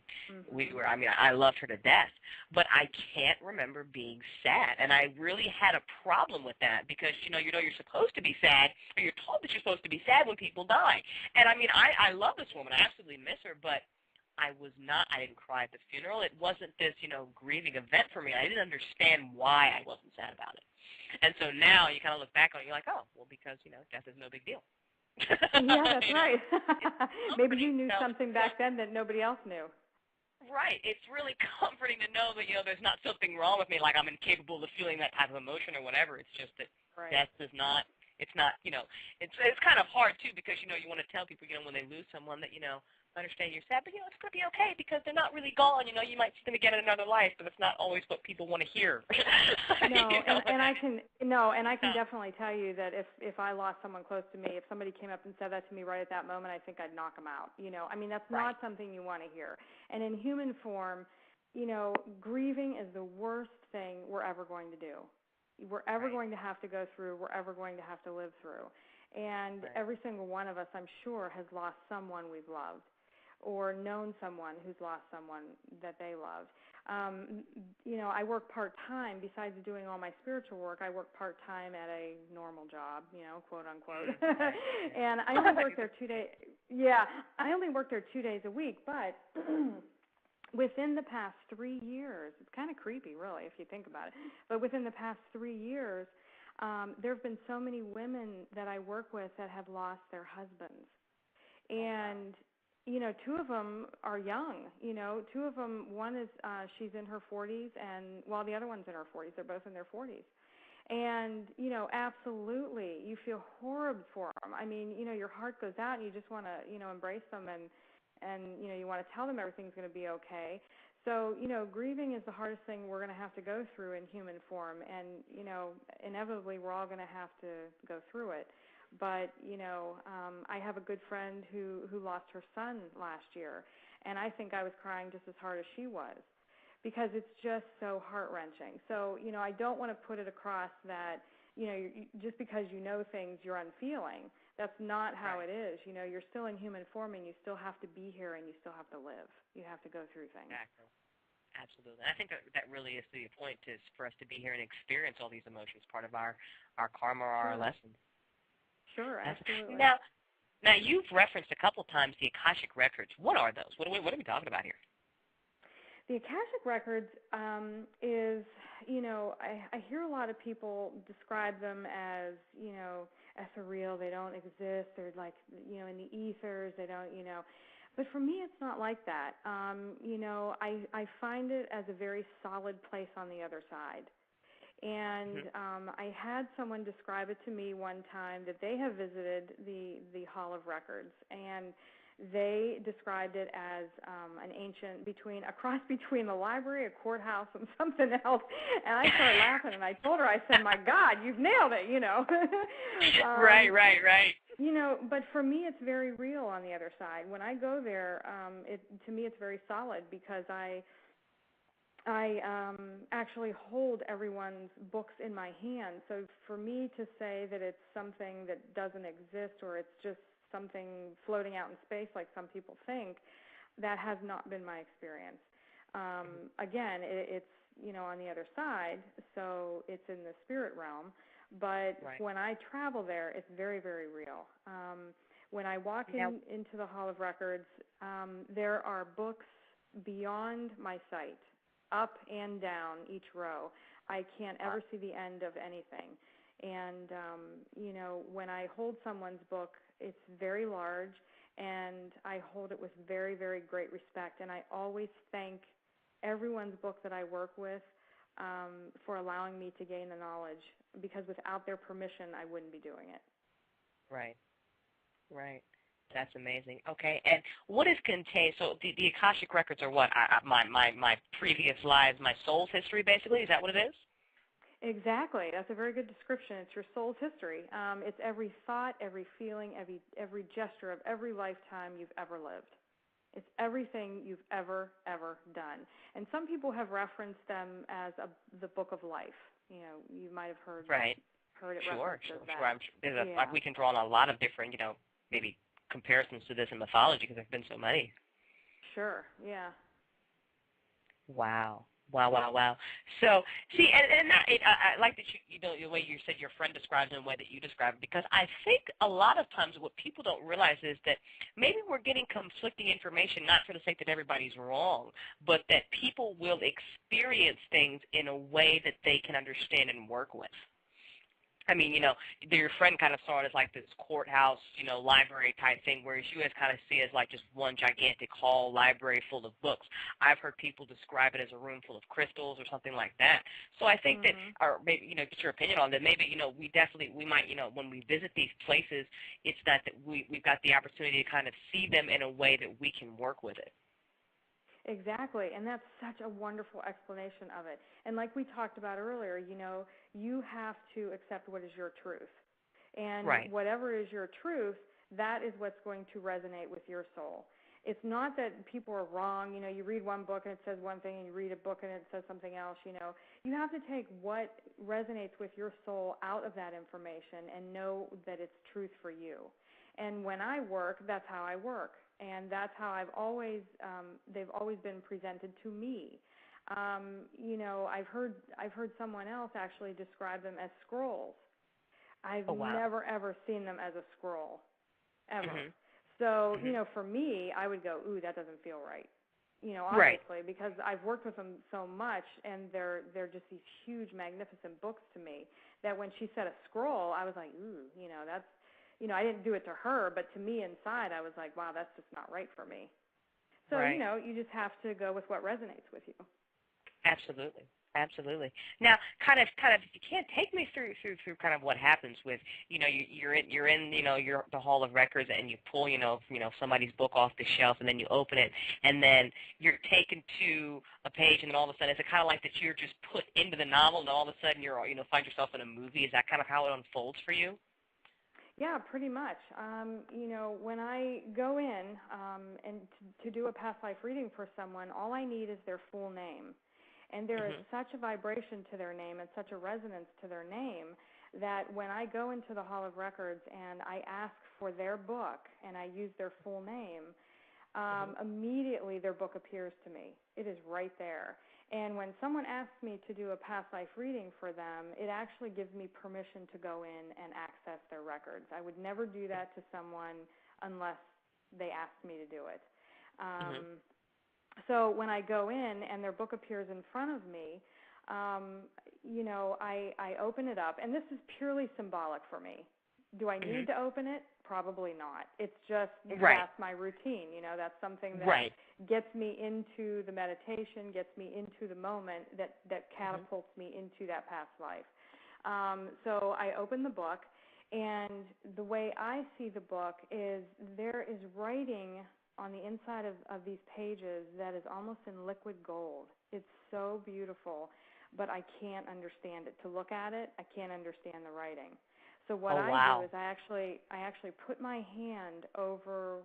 S3: I loved her to death, but I can't remember being sad. And I really had a problem with that because, you're supposed to be sad, or you're told that you're supposed to be sad when people die. And I mean, I love this woman. I absolutely miss her, but I didn't cry at the funeral. It wasn't this, grieving event for me. I didn't understand why I wasn't sad about it. And so now you kind of look back on it, you're like, oh, well, because, death is no big deal.
S4: Yeah, that's right. Maybe you knew
S3: So,
S4: something back then that nobody else knew.
S3: Right. It's really comforting to know that, there's not something wrong with me, like I'm incapable of feeling that type of emotion or whatever. It's just that death is not, it's not, it's kind of hard, too, because, you want to tell people, when they lose someone that, I understand you're sad, but, it's going to be okay because they're not really gone. You might see them again in another life, but it's not always what people want to hear.
S4: No, and I can definitely tell you that if I lost someone close to me, if somebody came up and said that to me right at that moment, I think I'd knock them out. I mean, that's not something you want to hear. And in human form, grieving is the worst thing we're ever going to do. We're ever going to have to go through. We're ever going to have to live through. And every single one of us, I'm sure, has lost someone we've loved, or known someone who's lost someone that they loved. I work part-time. Besides doing all my spiritual work, I work part-time at a normal job, quote unquote. And I only work there 2 days. Yeah, I only work there 2 days a week, but within the past 3 years, it's kind of creepy, really, if you think about it, but within the past 3 years, there have been so many women that I work with that have lost their husbands. And two of them are young. Two of them, one is she's in her 40s, and while the other one's in her 40s, they're both in their 40s. And absolutely, you feel horrible for them. I mean, your heart goes out, and you just want to, embrace them, and you want to tell them everything's going to be okay. So, grieving is the hardest thing we're going to have to go through in human form, and inevitably, we're all going to have to go through it. But, I have a good friend who lost her son last year, and I think I was crying just as hard as she was because it's just so heart-wrenching. So, I don't want to put it across that, just because you know things, you're unfeeling. That's not how it is. You're still in human form, and you still have to be here, and you still have to live. You have to go through things.
S3: Exactly. Absolutely. I think that really is the point, is for us to be here and experience all these emotions, part of our karma or our lessons.
S4: Sure, absolutely.
S3: Now you've referenced a couple times the Akashic Records. What are those? What are we talking about here?
S4: The Akashic Records is, I hear a lot of people describe them as, ethereal. They don't exist. They're like, in the ethers. They don't, But for me, it's not like that. I find it as a very solid place on the other side. And I had someone describe it to me one time that they have visited the Hall of Records, and they described it as an ancient a cross between a library, a courthouse, and something else. And I started laughing, and I told her, I said, "My God, you've nailed it!" Right. But for me, it's very real on the other side. When I go there, to me, it's very solid because I actually hold everyone's books in my hand. So for me to say that it's something that doesn't exist or it's just something floating out in space like some people think, that has not been my experience. Again, it's, on the other side, so it's in the spirit realm. But when I travel there, it's very, very real. When I walk into the Hall of Records, there are books beyond my sight, up and down each row. I can't ever see the end of anything. And, when I hold someone's book, it's very large, and I hold it with very, very great respect. And I always thank everyone's book that I work with for allowing me to gain the knowledge, because without their permission, I wouldn't be doing it.
S3: Right. Right. That's amazing. Okay, and what is contained? So the Akashic Records are what? My previous lives, my soul's history, basically. Is that what it is?
S4: Exactly. That's a very good description. It's your soul's history. It's every thought, every feeling, every gesture of every lifetime you've ever lived. It's everything you've ever done. And some people have referenced them as the Book of Life. You might have heard
S3: right.
S4: Heard it
S3: Sure.
S4: that.
S3: Like we can draw on a lot of different, maybe comparisons to this in mythology, because there've been so many.
S4: Sure. Yeah.
S3: Wow. So, see, and I like that the way you said your friend describes it and the way that you describe it, because I think a lot of times what people don't realize is that maybe we're getting conflicting information, not for the sake that everybody's wrong, but that people will experience things in a way that they can understand and work with. I mean, your friend kind of saw it as like this courthouse, library type thing, whereas you guys kind of see it as like just one gigantic hall library full of books. I've heard people describe it as a room full of crystals or something like that. So I think that, or maybe, get your opinion on that. Maybe, we might, when we visit these places, it's that we've got the opportunity to kind of see them in a way that we can work with it.
S4: Exactly, and that's such a wonderful explanation of it. And like we talked about earlier, you have to accept what is your truth. And whatever is your truth, that is what's going to resonate with your soul. It's not that people are wrong. You read one book and it says one thing, and you read a book and it says something else. You have to take what resonates with your soul out of that information and know that it's truth for you. And when I work, that's how I work. And that's how they've always been presented to me. I've heard someone else actually describe them as scrolls. I've never ever seen them as a scroll, ever. So, for me, I would go, ooh, that doesn't feel right. Obviously, because I've worked with them so much, and they're just these huge, magnificent books to me, that when she said a scroll, I was like, ooh, that's, I didn't do it to her, but to me inside, I was like, wow, that's just not right for me. So, you just have to go with what resonates with you.
S3: Absolutely. Now, kind of, if you can't take me through kind of what happens with, you're in the Hall of Records, and you pull, somebody's book off the shelf, and then you open it, and then you're taken to a page, and then all of a sudden, is it kind of like that you're just put into the novel, and all of a sudden you're, find yourself in a movie? Is that kind of how it unfolds for you?
S4: Yeah, pretty much. When I go in and to do a past life reading for someone, all I need is their full name. And there is such a vibration to their name and such a resonance to their name that when I go into the Hall of Records and I ask for their book and I use their full name, immediately their book appears to me. It is right there. And when someone asks me to do a past life reading for them, it actually gives me permission to go in and access their records. I would never do that to someone unless they asked me to do it. So when I go in and their book appears in front of me, I open it up, and this is purely symbolic for me. Do I need to open it? Probably not. It's just that's my routine. That's something that gets me into the meditation, gets me into the moment that catapults me into that past life. So I open the book, and the way I see the book is there is writing on the inside of these pages that is almost in liquid gold. It's so beautiful, but I can't understand it. To look at it, I can't understand the writing. So what I do is I actually put my hand over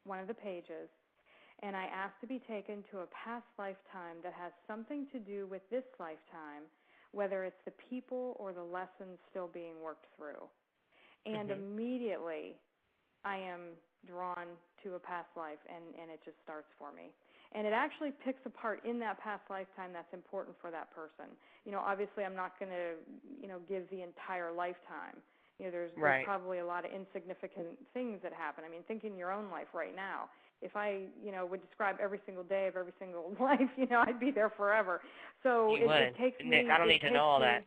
S4: one of the pages, and I ask to be taken to a past lifetime that has something to do with this lifetime, whether it's the people or the lessons still being worked through. And immediately I am drawn to a past life, and it just starts for me. And it actually picks apart in that past lifetime that's important for that person. Obviously I'm not going to, give the entire lifetime.
S3: Right.
S4: probably a lot of insignificant things that happen. I mean, think in your own life right now. If I, would describe every single day of every single life, I'd be there forever. So
S3: You would.
S4: it takes
S3: Nick,
S4: me.
S3: I don't need to know all that.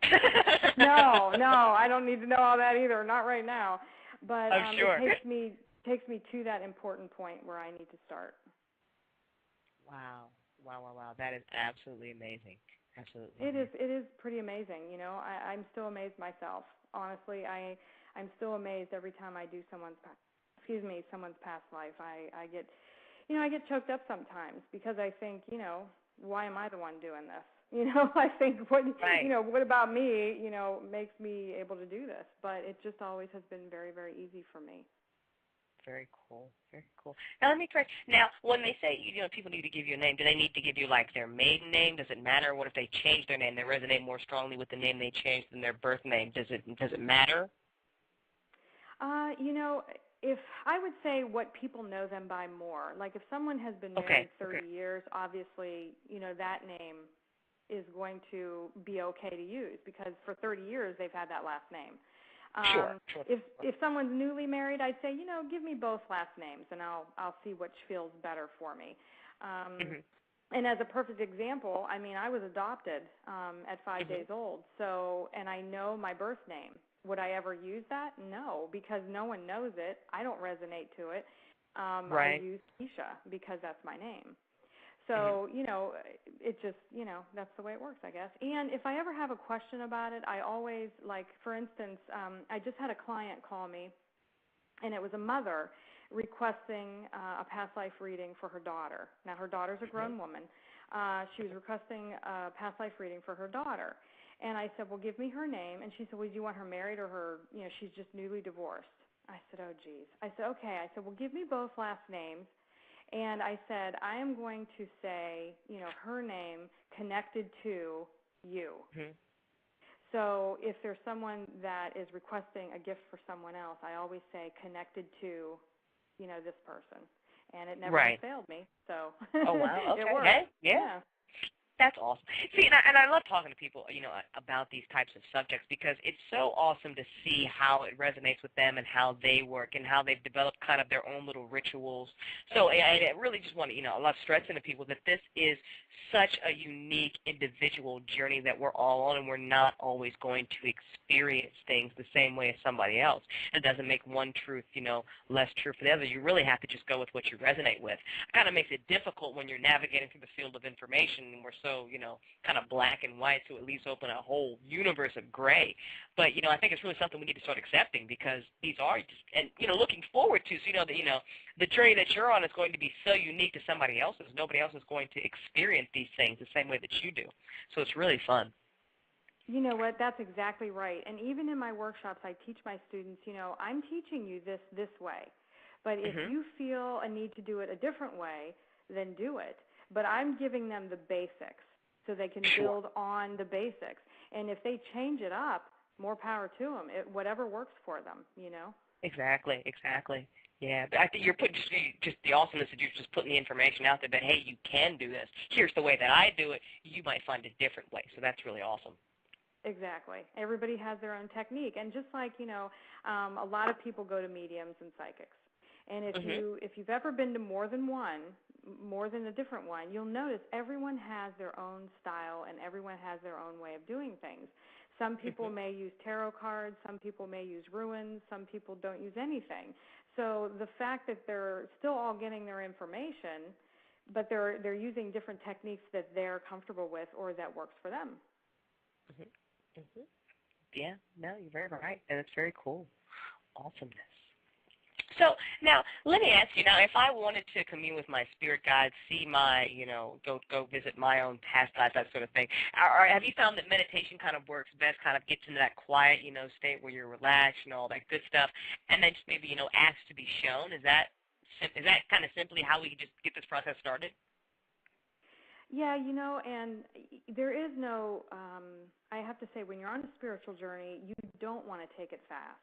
S4: No, I don't need to know all that either. Not right now. But
S3: I'm sure.
S4: it takes me to that important point where I need to start.
S3: Wow. That is absolutely amazing. Absolutely.
S4: It is pretty amazing. I'm still amazed myself. Honestly, I'm still amazed every time I do someone's past life. I get choked up sometimes because I think, why am I the one doing this? I think what about me, makes me able to do this. But it just always has been very, very easy for me.
S3: Very cool. Very cool. Now, let me correct. Now, when they say, people need to give you a name, do they need to give you, like, their maiden name? Does it matter? What if they change their name? They resonate more strongly with the name they changed than their birth name. Does it matter?
S4: If I would say what people know them by more, like if someone has been married 30 years, obviously, that name is going to be okay to use because for 30 years they've had that last name.
S3: Sure.
S4: If someone's newly married, I'd say, give me both last names and I'll see which feels better for me. And as a perfect example, I mean, I was adopted at 5 days old, and I know my birth name. Would I ever use that? No, because no one knows it. I don't resonate to it. I use Kicia because that's my name. So, it just, that's the way it works, I guess. And if I ever have a question about it, I always, like, for instance, I just had a client call me, and it was a mother requesting a past life reading for her daughter. Now, her daughter's a grown woman. She was requesting a past life reading for her daughter. And I said, well, give me her name. And she said, well, do you want her married or her, she's just newly divorced. I said, oh, geez. I said, okay. I said, well, give me both last names. And I said, I am going to say, her name connected to you. So if there's someone that is requesting a gift for someone else, I always say connected to, this person. And it never failed me. So
S3: oh, wow. Okay.
S4: It worked.
S3: Hey, yeah. That's awesome. See, and I love talking to people, about these types of subjects because it's so awesome to see how it resonates with them and how they work and how they've developed kind of their own little rituals. So I really just want to, I love stressing to people that this is such a unique individual journey that we're all on, and we're not always going to experience things the same way as somebody else. It doesn't make one truth, less true for the other. You really have to just go with what you resonate with. It kind of makes it difficult when you're navigating through the field of information and we're so, kind of black and white, so it leaves open a whole universe of gray. But, I think it's really something we need to start accepting because these are just, and, looking forward to, so the journey that you're on is going to be so unique to somebody else's. Nobody else is going to experience these things the same way that you do. So it's really fun.
S4: You know what? That's exactly right. And even in my workshops, I teach my students, I'm teaching you this way. But if you feel a need to do it a different way, then do it. But I'm giving them the basics so they can build on the basics. And if they change it up, more power to them. Whatever works for them,
S3: Exactly. Yeah, but I think you're putting just the awesomeness that you're just putting the information out there that, hey, you can do this. Here's the way that I do it. You might find a different way. So that's really awesome.
S4: Exactly. Everybody has their own technique. And just like, a lot of people go to mediums and psychics. And if you've ever been to more than a different one, you'll notice everyone has their own style and everyone has their own way of doing things. Some people may use tarot cards, some people may use runes, some people don't use anything. So the fact that they're still all getting their information, but they're using different techniques that they're comfortable with or that works for them.
S3: Yeah, no, you're very right, and it's very cool. Awesomeness. So now, let me ask you, now, if I wanted to commune with my spirit guides, see my, go visit my own past lives, that sort of thing, have you found that meditation kind of works best, kind of gets into that quiet, state where you're relaxed and all that good stuff, and then just maybe, ask to be shown? Is that kind of simply how we just get this process started?
S4: Yeah, and there is no, I have to say, when you're on a spiritual journey, you don't want to take it fast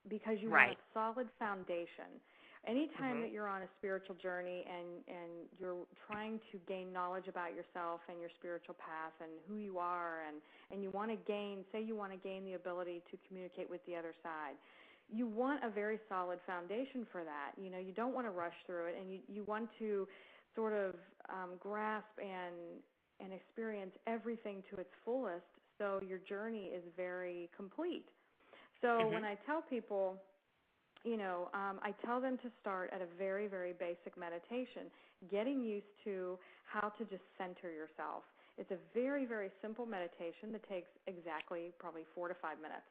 S4: because you want a solid foundation. Anytime that you're on a spiritual journey and you're trying to gain knowledge about yourself and your spiritual path and who you are, and you want to gain, say you want to gain the ability to communicate with the other side, you want a very solid foundation for that. You know, you don't want to rush through it, and you want to sort of grasp and experience everything to its fullest, so your journey is very complete. So when I tell people, you know, I tell them to start at a very, very basic meditation, getting used to how to just center yourself. It's a very, very simple meditation that takes exactly probably 4 to 5 minutes.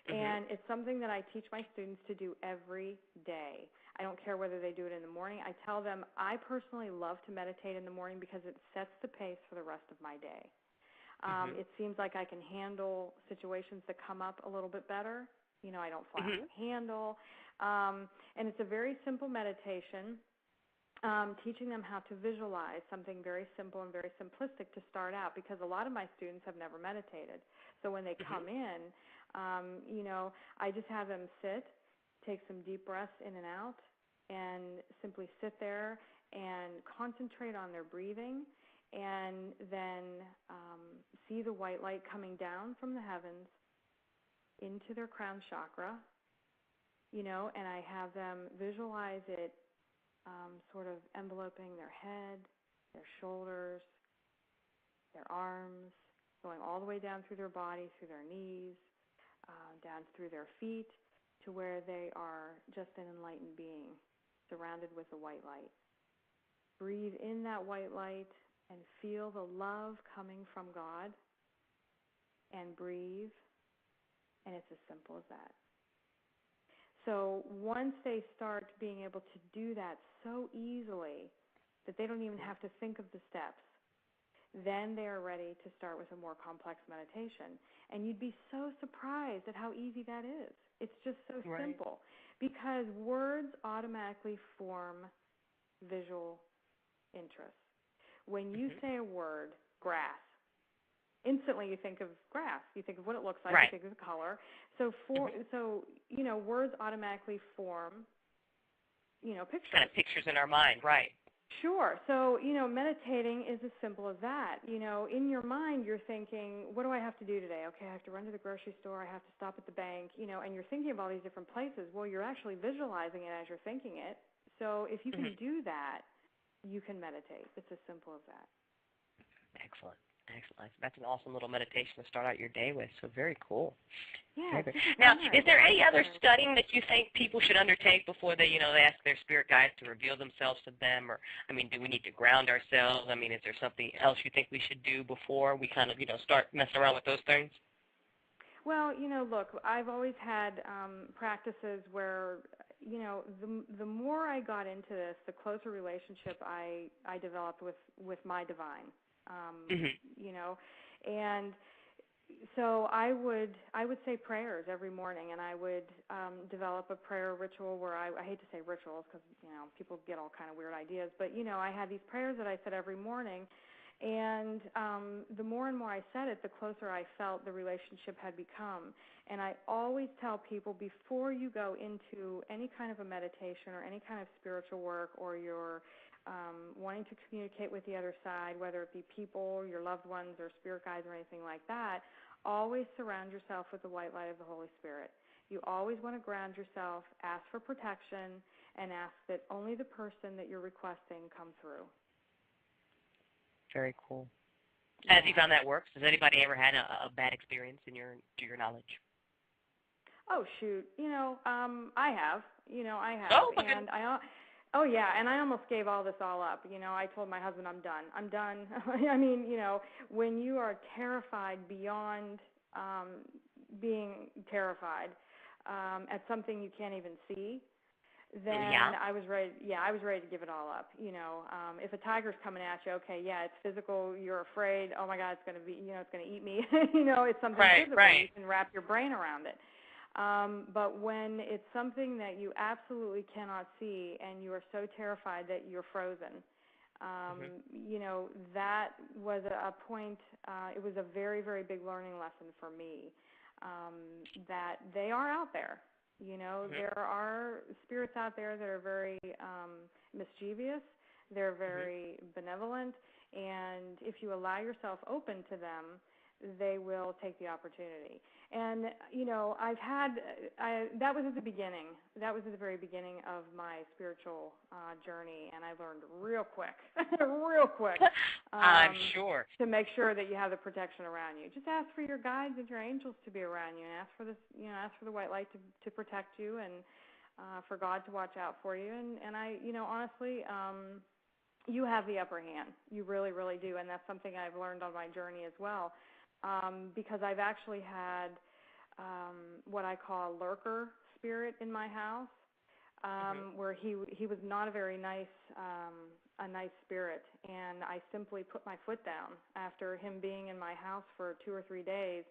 S4: And it's something that I teach my students to do every day. I don't care whether they do it in the morning. I tell them I personally love to meditate in the morning because it sets the pace for the rest of my day. It seems like I can handle situations that come up a little bit better. You know, I don't flash the handle. And it's a very simple meditation, teaching them how to visualize something very simple and very simplistic to start out, because a lot of my students have never meditated. So when they come in, you know, I just have them sit, take some deep breaths in and out, and simply sit there and concentrate on their breathing, and then see the white light coming down from the heavens into their crown chakra, you know, and I have them visualize it sort of enveloping their head, their shoulders, their arms, going all the way down through their body, through their knees, down through their feet, to where they are just an enlightened being, surrounded with a white light. Breathe in that white light and feel the love coming from God, and breathe, and it's as simple as that. So once they start being able to do that so easily that they don't even have to think of the steps, then they are ready to start with a more complex meditation. And you'd be so surprised at how easy that is. It's just so simple, because words automatically form visual interest. When you say a word, grass, instantly you think of grass. You think of what it looks like. You think of the color. So so you know, words automatically form, you know, pictures.
S3: Kind of pictures in our mind, right?
S4: Sure. So, you know, meditating is as simple as that. You know, in your mind, you're thinking, what do I have to do today? Okay, I have to run to the grocery store. I have to stop at the bank, you know, and you're thinking of all these different places. Well, you're actually visualizing it as you're thinking it. So if you can do that, you can meditate. It's as simple as that.
S3: Excellent. Excellent. That's an awesome little meditation to start out your day with. So very cool.
S4: Yeah.
S3: Now, is there any other studying that you think people should undertake before they, you know, they ask their spirit guides to reveal themselves to them? Or, I mean, do we need to ground ourselves? I mean, is there something else you think we should do before we kind of, you know, start messing around with those things?
S4: Well, you know, look, I've always had practices where, you know, the more I got into this, the closer relationship I developed with my divine. You know, and so I would say prayers every morning, and I would develop a prayer ritual where I hate to say rituals because, you know, people get all kind of weird ideas, but, you know, I had these prayers that I said every morning, and the more and more I said it, the closer I felt the relationship had become. And I always tell people, before you go into any kind of a meditation or any kind of spiritual work, or you're wanting to communicate with the other side, whether it be people, your loved ones, or spirit guides, or anything like that, always surround yourself with the white light of the Holy Spirit. You always want to ground yourself, ask for protection, and ask that only the person that you're requesting come through.
S3: Very cool. Have you found that works? Has anybody ever had a bad experience to your knowledge?
S4: Oh, shoot. You know, I have. You know, I have.
S3: Oh,
S4: and I almost gave all up. You know, I told my husband, I'm done. I mean, you know, when you are terrified beyond being terrified at something you can't even see, then I was ready. Yeah, I was ready to give it all up. You know, if a tiger's coming at you, okay, yeah, it's physical. You're afraid. Oh my God, it's going to be, you know, it's going to eat me. You know, it's something physical. You can wrap your brain around it. But when it's something that you absolutely cannot see, and you are so terrified that you're frozen, you know, that was a point. It was a very, very big learning lesson for me, that they are out there. You know, there are spirits out there that are very mischievous. They're very benevolent, and if you allow yourself open to them, they will take the opportunity. And, you know, that was at the beginning. That was at the very beginning of my spiritual journey, and I learned real quick,
S3: I'm sure.
S4: to make sure that you have the protection around you. Just ask for your guides and your angels to be around you, and ask for the white light to protect you, and for God to watch out for you. And I, you know, honestly, you have the upper hand. You really, really do, and that's something I've learned on my journey as well. Because I've actually had what I call a lurker spirit in my house, where he was not a very nice spirit, and I simply put my foot down after him being in my house for 2 or 3 days.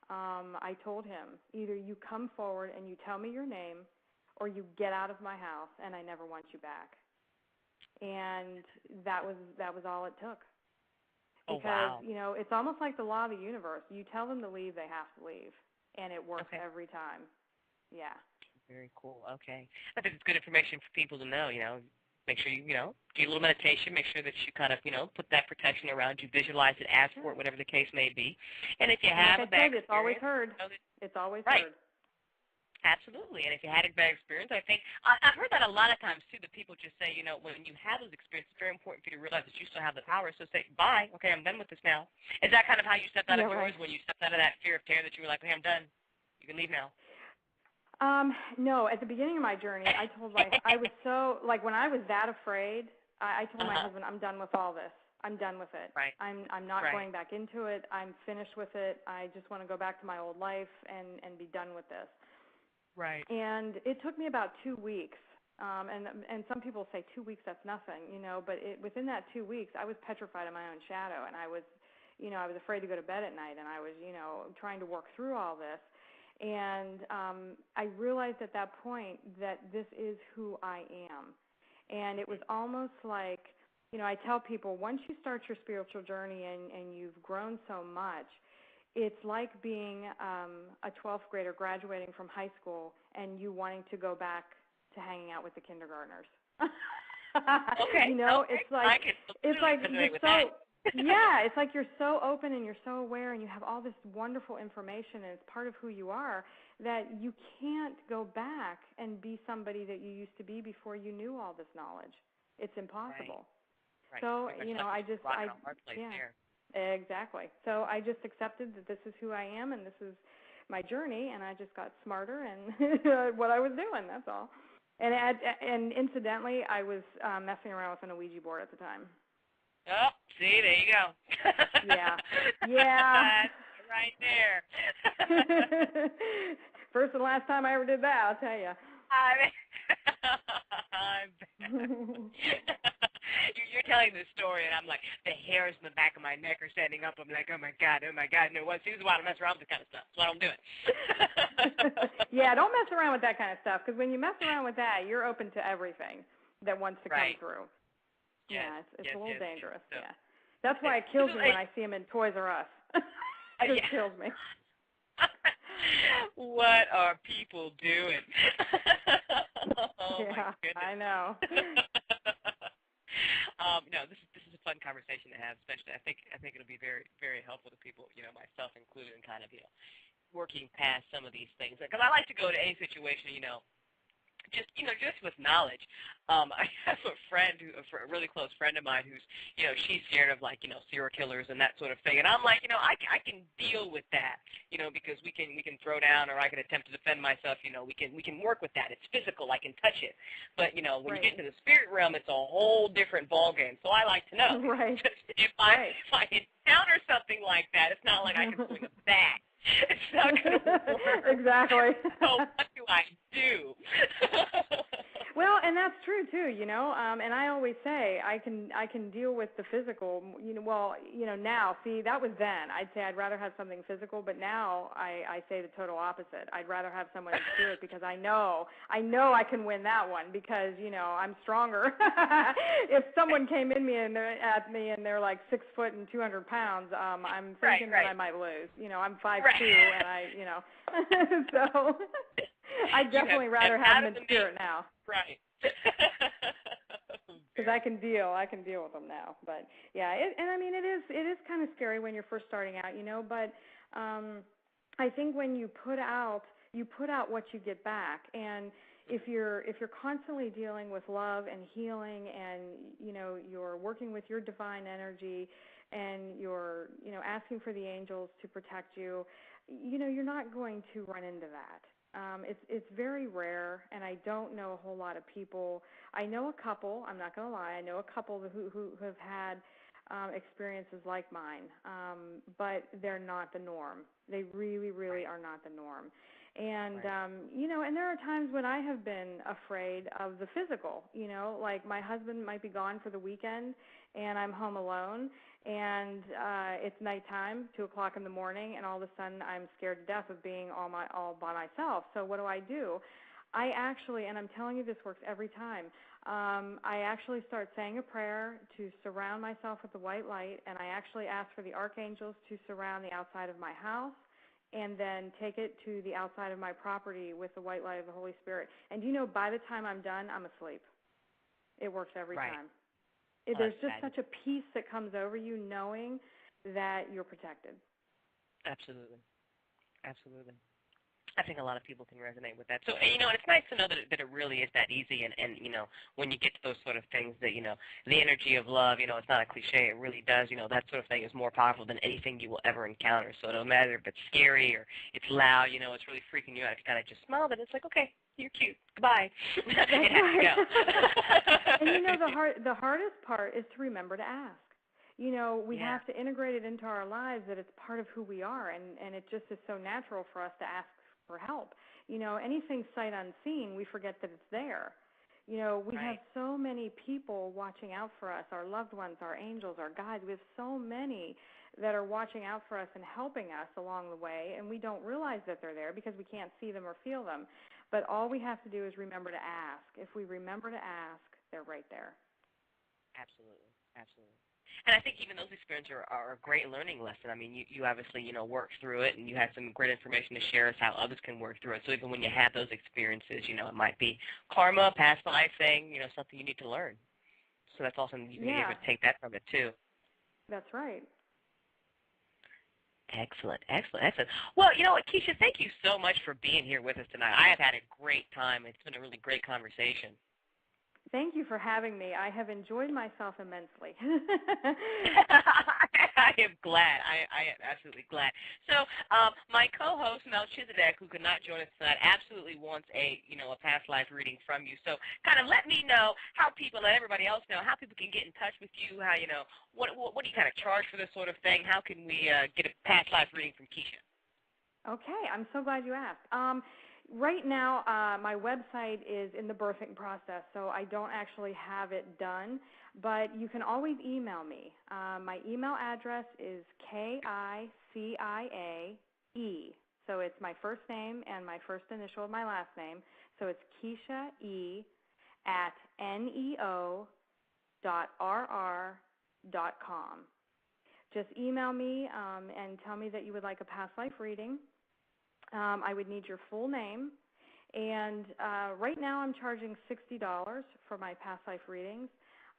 S4: I told him, either you come forward and you tell me your name, or you get out of my house, and I never want you back. And that was all it took. Because, you know, it's almost like the law of the universe. You tell them to leave, they have to leave. And it works every time. Yeah.
S3: Very cool. Okay. I think it's good information for people to know, you know. Make sure you, you know, do a little meditation. Make sure that you kind of, you know, put that protection around you, visualize it, ask for it, whatever the case may be. And if you have a bad experience,
S4: it's always heard. It's always heard.
S3: Absolutely. And if you had a bad experience, I think I've heard that a lot of times, too, that people just say, you know, when you have those experiences, it's very important for you to realize that you still have the power. So say, bye. Okay, I'm done with this now. Is that kind of how you stepped out of yours, when you stepped out of that fear of terror that you were like, okay, I'm done. You can leave now?
S4: No, at the beginning of my journey, I told I was so, like, when I was that afraid, I told my husband, I'm done with all this. I'm done with it.
S3: Right.
S4: I'm not going back into it. I'm finished with it. I just want to go back to my old life and be done with this.
S3: Right.
S4: And it took me about 2 weeks. And some people say 2 weeks, that's nothing, you know, but within that 2 weeks, I was petrified of my own shadow, and I was afraid to go to bed at night, and I was, you know, trying to work through all this. And I realized at that point that this is who I am. And it was almost like, you know, I tell people, once you start your spiritual journey and you've grown so much, it's like being a 12th grader graduating from high school and you wanting to go back to hanging out with the kindergartners.
S3: Okay.
S4: You know,
S3: okay.
S4: it's like you're so it's like you're so open and you're so aware and you have all this wonderful information and it's part of who you are that you can't go back and be somebody that you used to be before you knew all this knowledge. It's impossible.
S3: Right.
S4: So, you know,
S3: there.
S4: Exactly. So I just accepted that this is who I am and this is my journey, and I just got smarter and what I was doing, that's all. And incidentally, I was messing around with an Ouija board at the time.
S3: Oh, see, there you go.
S4: Yeah. Yeah.
S3: That's right there.
S4: First and last time I ever did that, I'll tell you.
S3: You're telling this story, and I'm like, the hairs in the back of my neck are standing up. I'm like, oh, my God. No, well, this is why I don't mess around with this kind of stuff. That's what I'm doing.
S4: Yeah, don't mess around with that kind of stuff, because when you mess around with that, you're open to everything that wants to come through. Yeah, it's a little dangerous, yeah. That's why it kills me when I see them in Toys R Us. It just kills me.
S3: What are people doing? Oh,
S4: yeah,
S3: my goodness.
S4: I know.
S3: No, this is a fun conversation to have, especially I think it'll be very, very helpful to people, you know, myself included, in kind of, you know, working past some of these things. Because I like to go to any situation, you know, just with knowledge. I have a really close friend of mine who's, you know, she's scared of, like, you know, serial killers and that sort of thing. And I'm like, you know, I can deal with that, you know, because we can throw down, or I can attempt to defend myself. You know, we can work with that. It's physical. I can touch it. But, you know, when you get into the spirit realm, it's a whole different ballgame. So I like to know.
S4: Right.
S3: If I encounter something like that, it's not like I can swing a bat. It's not going to work.
S4: Exactly.
S3: So what do I do?
S4: Well, and that's true too, you know. And I always say I can deal with the physical. You know, well, you know, now, see, that was then. I'd say I'd rather have something physical, but now I say the total opposite. I'd rather have someone in spirit, because I know I can win that one, because, you know, I'm stronger. If someone came at me and they're like 6 foot and 200 pounds, I'm thinking that I might lose. You know, I'm 5'2", and I, you know, so. I'd definitely rather have them in spirit now.
S3: Right.
S4: Because I can deal with them now. But yeah, and I mean it is kind of scary when you're first starting out, but I think when you put out what you get back, and if you're constantly dealing with love and healing, and you're working with your divine energy, and you're asking for the angels to protect you, you're not going to run into that. It's very rare, and I don't know a whole lot of people. I know a couple. I'm not going to lie. I know a couple who have had experiences like mine, but they're not the norm. They really, really are not the norm. And and there are times when I have been afraid of the physical. Like my husband might be gone for the weekend, and I'm home alone, and it's nighttime, 2:00 in the morning, and all of a sudden I'm scared to death of being all by myself. So what do? I actually, and I'm telling you, this works every time. I actually start saying a prayer to surround myself with the white light, and I actually ask for the archangels to surround the outside of my house, and then take it to the outside of my property with the white light of the Holy Spirit. And by the time I'm done, I'm asleep. It works every time. There's just such a peace that comes over you knowing that you're protected.
S3: Absolutely. Absolutely. I think a lot of people can resonate with that. So, and it's nice to know that it really is that easy. And when you get to those sort of things that, the energy of love, it's not a cliche. It really does. That sort of thing is more powerful than anything you will ever encounter. So no matter if it's scary or it's loud, it's really freaking you out. If you kind of just smile, then it's like, okay, you're cute. Goodbye. It has to go.
S4: And the hardest part is to remember to ask. We have to integrate it into our lives that it's part of who we are, and it just is so natural for us to ask for help. Anything sight unseen, we forget that it's there. We have so many people watching out for us, our loved ones, our angels, our guides. We have so many that are watching out for us and helping us along the way, and we don't realize that they're there because we can't see them or feel them. But all we have to do is remember to ask. If we remember to ask, they're right there.
S3: Absolutely. Absolutely. And I think even those experiences are a great learning lesson. I mean, you obviously, worked through it, and you had some great information to share us how others can work through it. So even when you have those experiences, it might be karma, past life thing, something you need to learn. So that's awesome. You can be able to take that from it, too.
S4: That's right.
S3: Excellent, excellent, excellent. Well, Kicia, thank you so much for being here with us tonight. I have had a great time. It's been a really great conversation.
S4: Thank you for having me. I have enjoyed myself immensely.
S3: I am glad. I am absolutely glad. So my co-host, Melchizedek, who could not join us tonight, absolutely wants a past life reading from you. So kind of let me know how people, let everybody else know, how people can get in touch with you, how, what do you kind of charge for this sort of thing? How can we get a past life reading from Kicia?
S4: Okay, I'm so glad you asked. Right now, my website is in the birthing process, so I don't actually have it done, but you can always email me. My email address is KICIAE, so it's my first name and my first initial of my last name, so it's Kicia E at neo.rr.com. Just email me and tell me that you would like a past life reading. I would need your full name, and right now I'm charging $60 for my past life readings,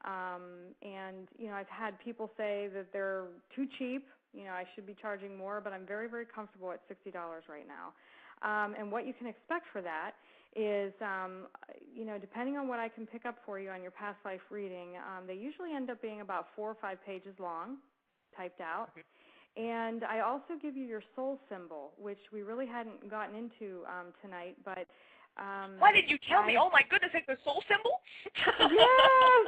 S4: and I've had people say that they're too cheap, I should be charging more, but I'm very, very comfortable at $60 right now. And what you can expect for that is, depending on what I can pick up for you on your past life reading, they usually end up being about 4 or 5 pages long, typed out. Okay. And I also give you your soul symbol, which we really hadn't gotten into tonight, but...
S3: why did you tell me? Oh, my goodness, it's the soul symbol?
S4: Yes!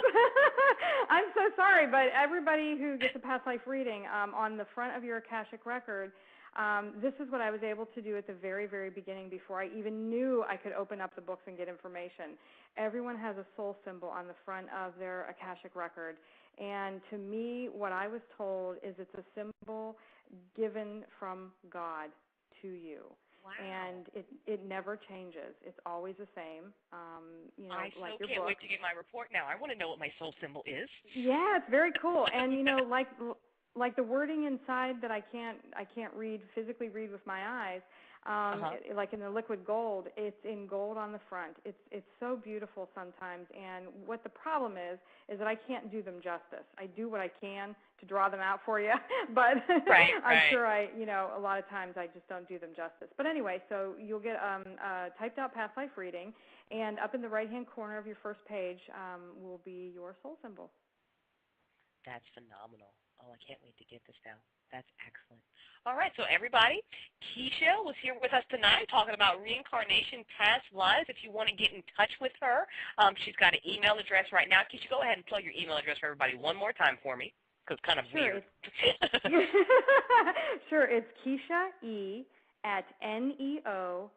S4: I'm so sorry, but everybody who gets a past life reading, on the front of your Akashic record, this is what I was able to do at the very, very beginning before I even knew I could open up the books and get information. Everyone has a soul symbol on the front of their Akashic record. And to me, what I was told is it's a symbol given from God to you. Wow. And it never changes. It's always the same.
S3: I
S4: like
S3: so
S4: your
S3: can't
S4: book.
S3: wait to get my report now. I want to know what my soul symbol is.
S4: Yeah, it's very cool. And like the wording inside that I can't physically read with my eyes. like in the liquid gold, it's in gold on the front. It's so beautiful sometimes, and what the problem is that I can't do them justice. I do what I can to draw them out for you, but I'm sure a lot of times I just don't do them justice. But anyway, so you'll get a typed out past life reading, and up in the right-hand corner of your first page will be your soul symbol.
S3: That's phenomenal. Oh, I can't wait to get this down. That's excellent. All right, so everybody, Kicia was here with us tonight talking about reincarnation, past lives. If you want to get in touch with her, she's got an email address right now. Kicia, go ahead and plug your email address for everybody one more time for me, because it's kind of weird.
S4: Sure, it's Kicia E at neo.rr.com.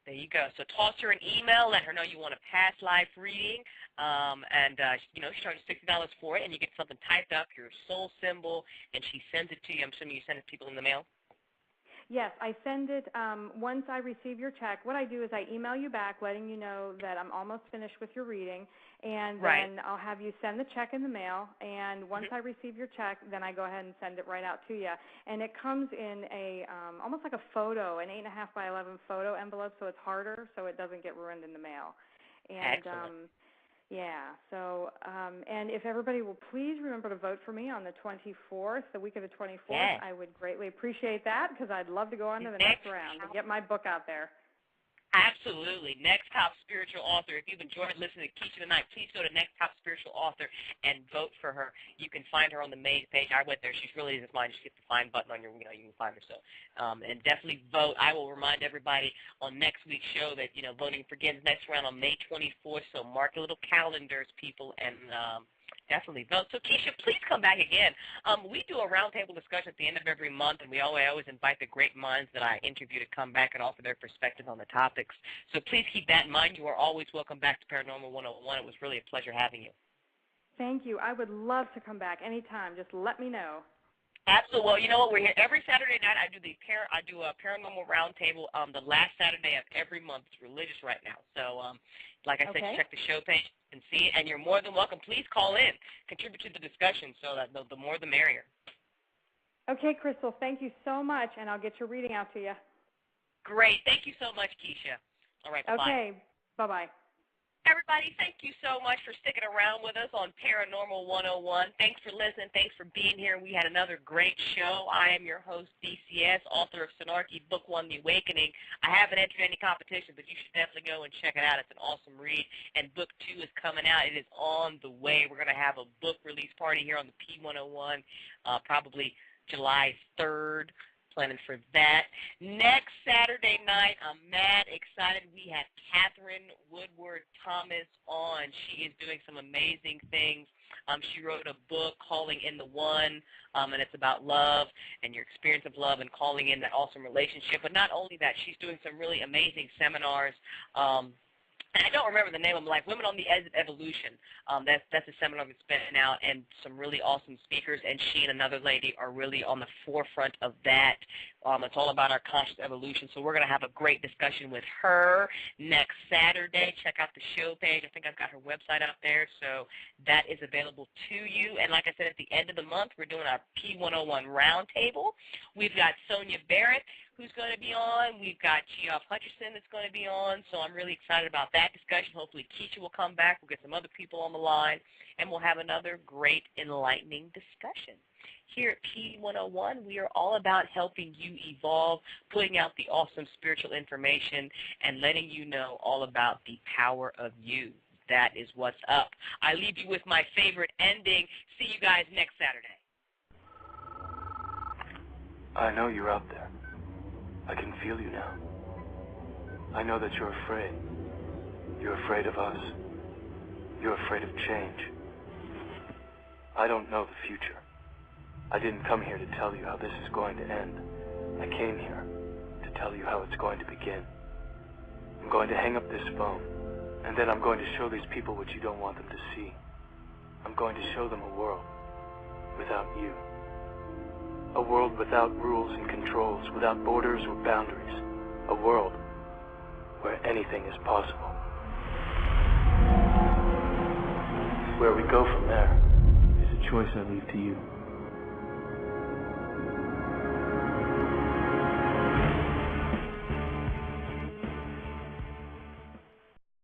S3: There you go. So toss her an email, let her know you want a past life reading, and she charges $60 for it, and you get something typed up, your soul symbol, and she sends it to you. I'm assuming you send it to people in the mail?
S4: Yes, I send it once I receive your check. What I do is I email you back letting you know that I'm almost finished with your reading, and then I'll have you send the check in the mail, and once I receive your check, then I go ahead and send it right out to you. And it comes in a almost like a photo, an 8.5 by 11 photo envelope, so it's harder, so it doesn't get ruined in the mail. And
S3: excellent.
S4: yeah, so, and if everybody will please remember to vote for me on the 24th, the week of the 24th,
S3: yes.
S4: I would greatly appreciate that, because I'd love to go on to the next round and get my book out there.
S3: Absolutely. Next Top Spiritual Author. If you've enjoyed listening to Kicia tonight, please go to Next Top Spiritual Author and vote for her. You can find her on the main page. I went there. She's really easy to find. Just hit the find button on your, you can find her. So, and definitely vote. I will remind everybody on next week's show that, voting begins next round on May 24th. So mark your little calendars, people, and definitely vote. So, Kicia, please come back again. We do a roundtable discussion at the end of every month, and I always invite the great minds that I interview to come back and offer their perspective on the topics. So please keep that in mind. You are always welcome back to Paranormal 101. It was really a pleasure having you.
S4: Thank you. I would love to come back anytime. Just let me know.
S3: Absolutely. Well, you know what? We're here every Saturday night. I do a paranormal roundtable the last Saturday of every month. It's religious right now. So, like I said, check the show page and see it. And you're more than welcome. Please call in, contribute to the discussion, so that the more the merrier.
S4: Okay, Crystal. Thank you so much, and I'll get your reading out to you.
S3: Great. Thank you so much, Kicia. All right. Bye-bye.
S4: Okay. Bye-bye.
S3: Everybody, thank you so much for sticking around with us on Paranormal 101. Thanks for listening. Thanks for being here. We had another great show. I am your host, DCS, author of Sonarchy, Book 1, The Awakening. I haven't entered any competition, but you should definitely go and check it out. It's an awesome read. And Book 2 is coming out. It is on the way. We're going to have a book release party here on the P101, probably July 3rd. Planning for that. Next Saturday night, I'm mad excited. We have Catherine Woodward Thomas on. She is doing some amazing things. She wrote a book, Calling in the One, and it's about love and your experience of love and calling in that awesome relationship. But not only that, she's doing some really amazing seminars. And I don't remember the name of them, like Women on the Edge of Evolution. That's a seminar that's been out, and some really awesome speakers, and she and another lady are really on the forefront of that. It's all about our conscious evolution, so we're going to have a great discussion with her next Saturday. Check out the show page. I think I've got her website up there, so that is available to you. And like I said, at the end of the month, we're doing our P101 Roundtable. We've got Sonia Barrett, who's going to be on. We've got Geoff Hutcherson that's going to be on, so I'm really excited about that discussion. Hopefully Kicia will come back. We'll get some other people on the line, and we'll have another great, enlightening discussion. Here at P101, we are all about helping you evolve, putting out the awesome spiritual information, and letting you know all about the power of you. That is what's up. I leave you with my favorite ending. See you guys next Saturday.
S6: I know you're out there. I can feel you now. I know that you're afraid. You're afraid of us. You're afraid of change. I don't know the future. I didn't come here to tell you how this is going to end. I came here to tell you how it's going to begin. I'm going to hang up this phone, and then I'm going to show these people what you don't want them to see. I'm going to show them a world without you. A world without rules and controls, without borders or boundaries. A world where anything is possible. Where we go from there is a choice I leave to you.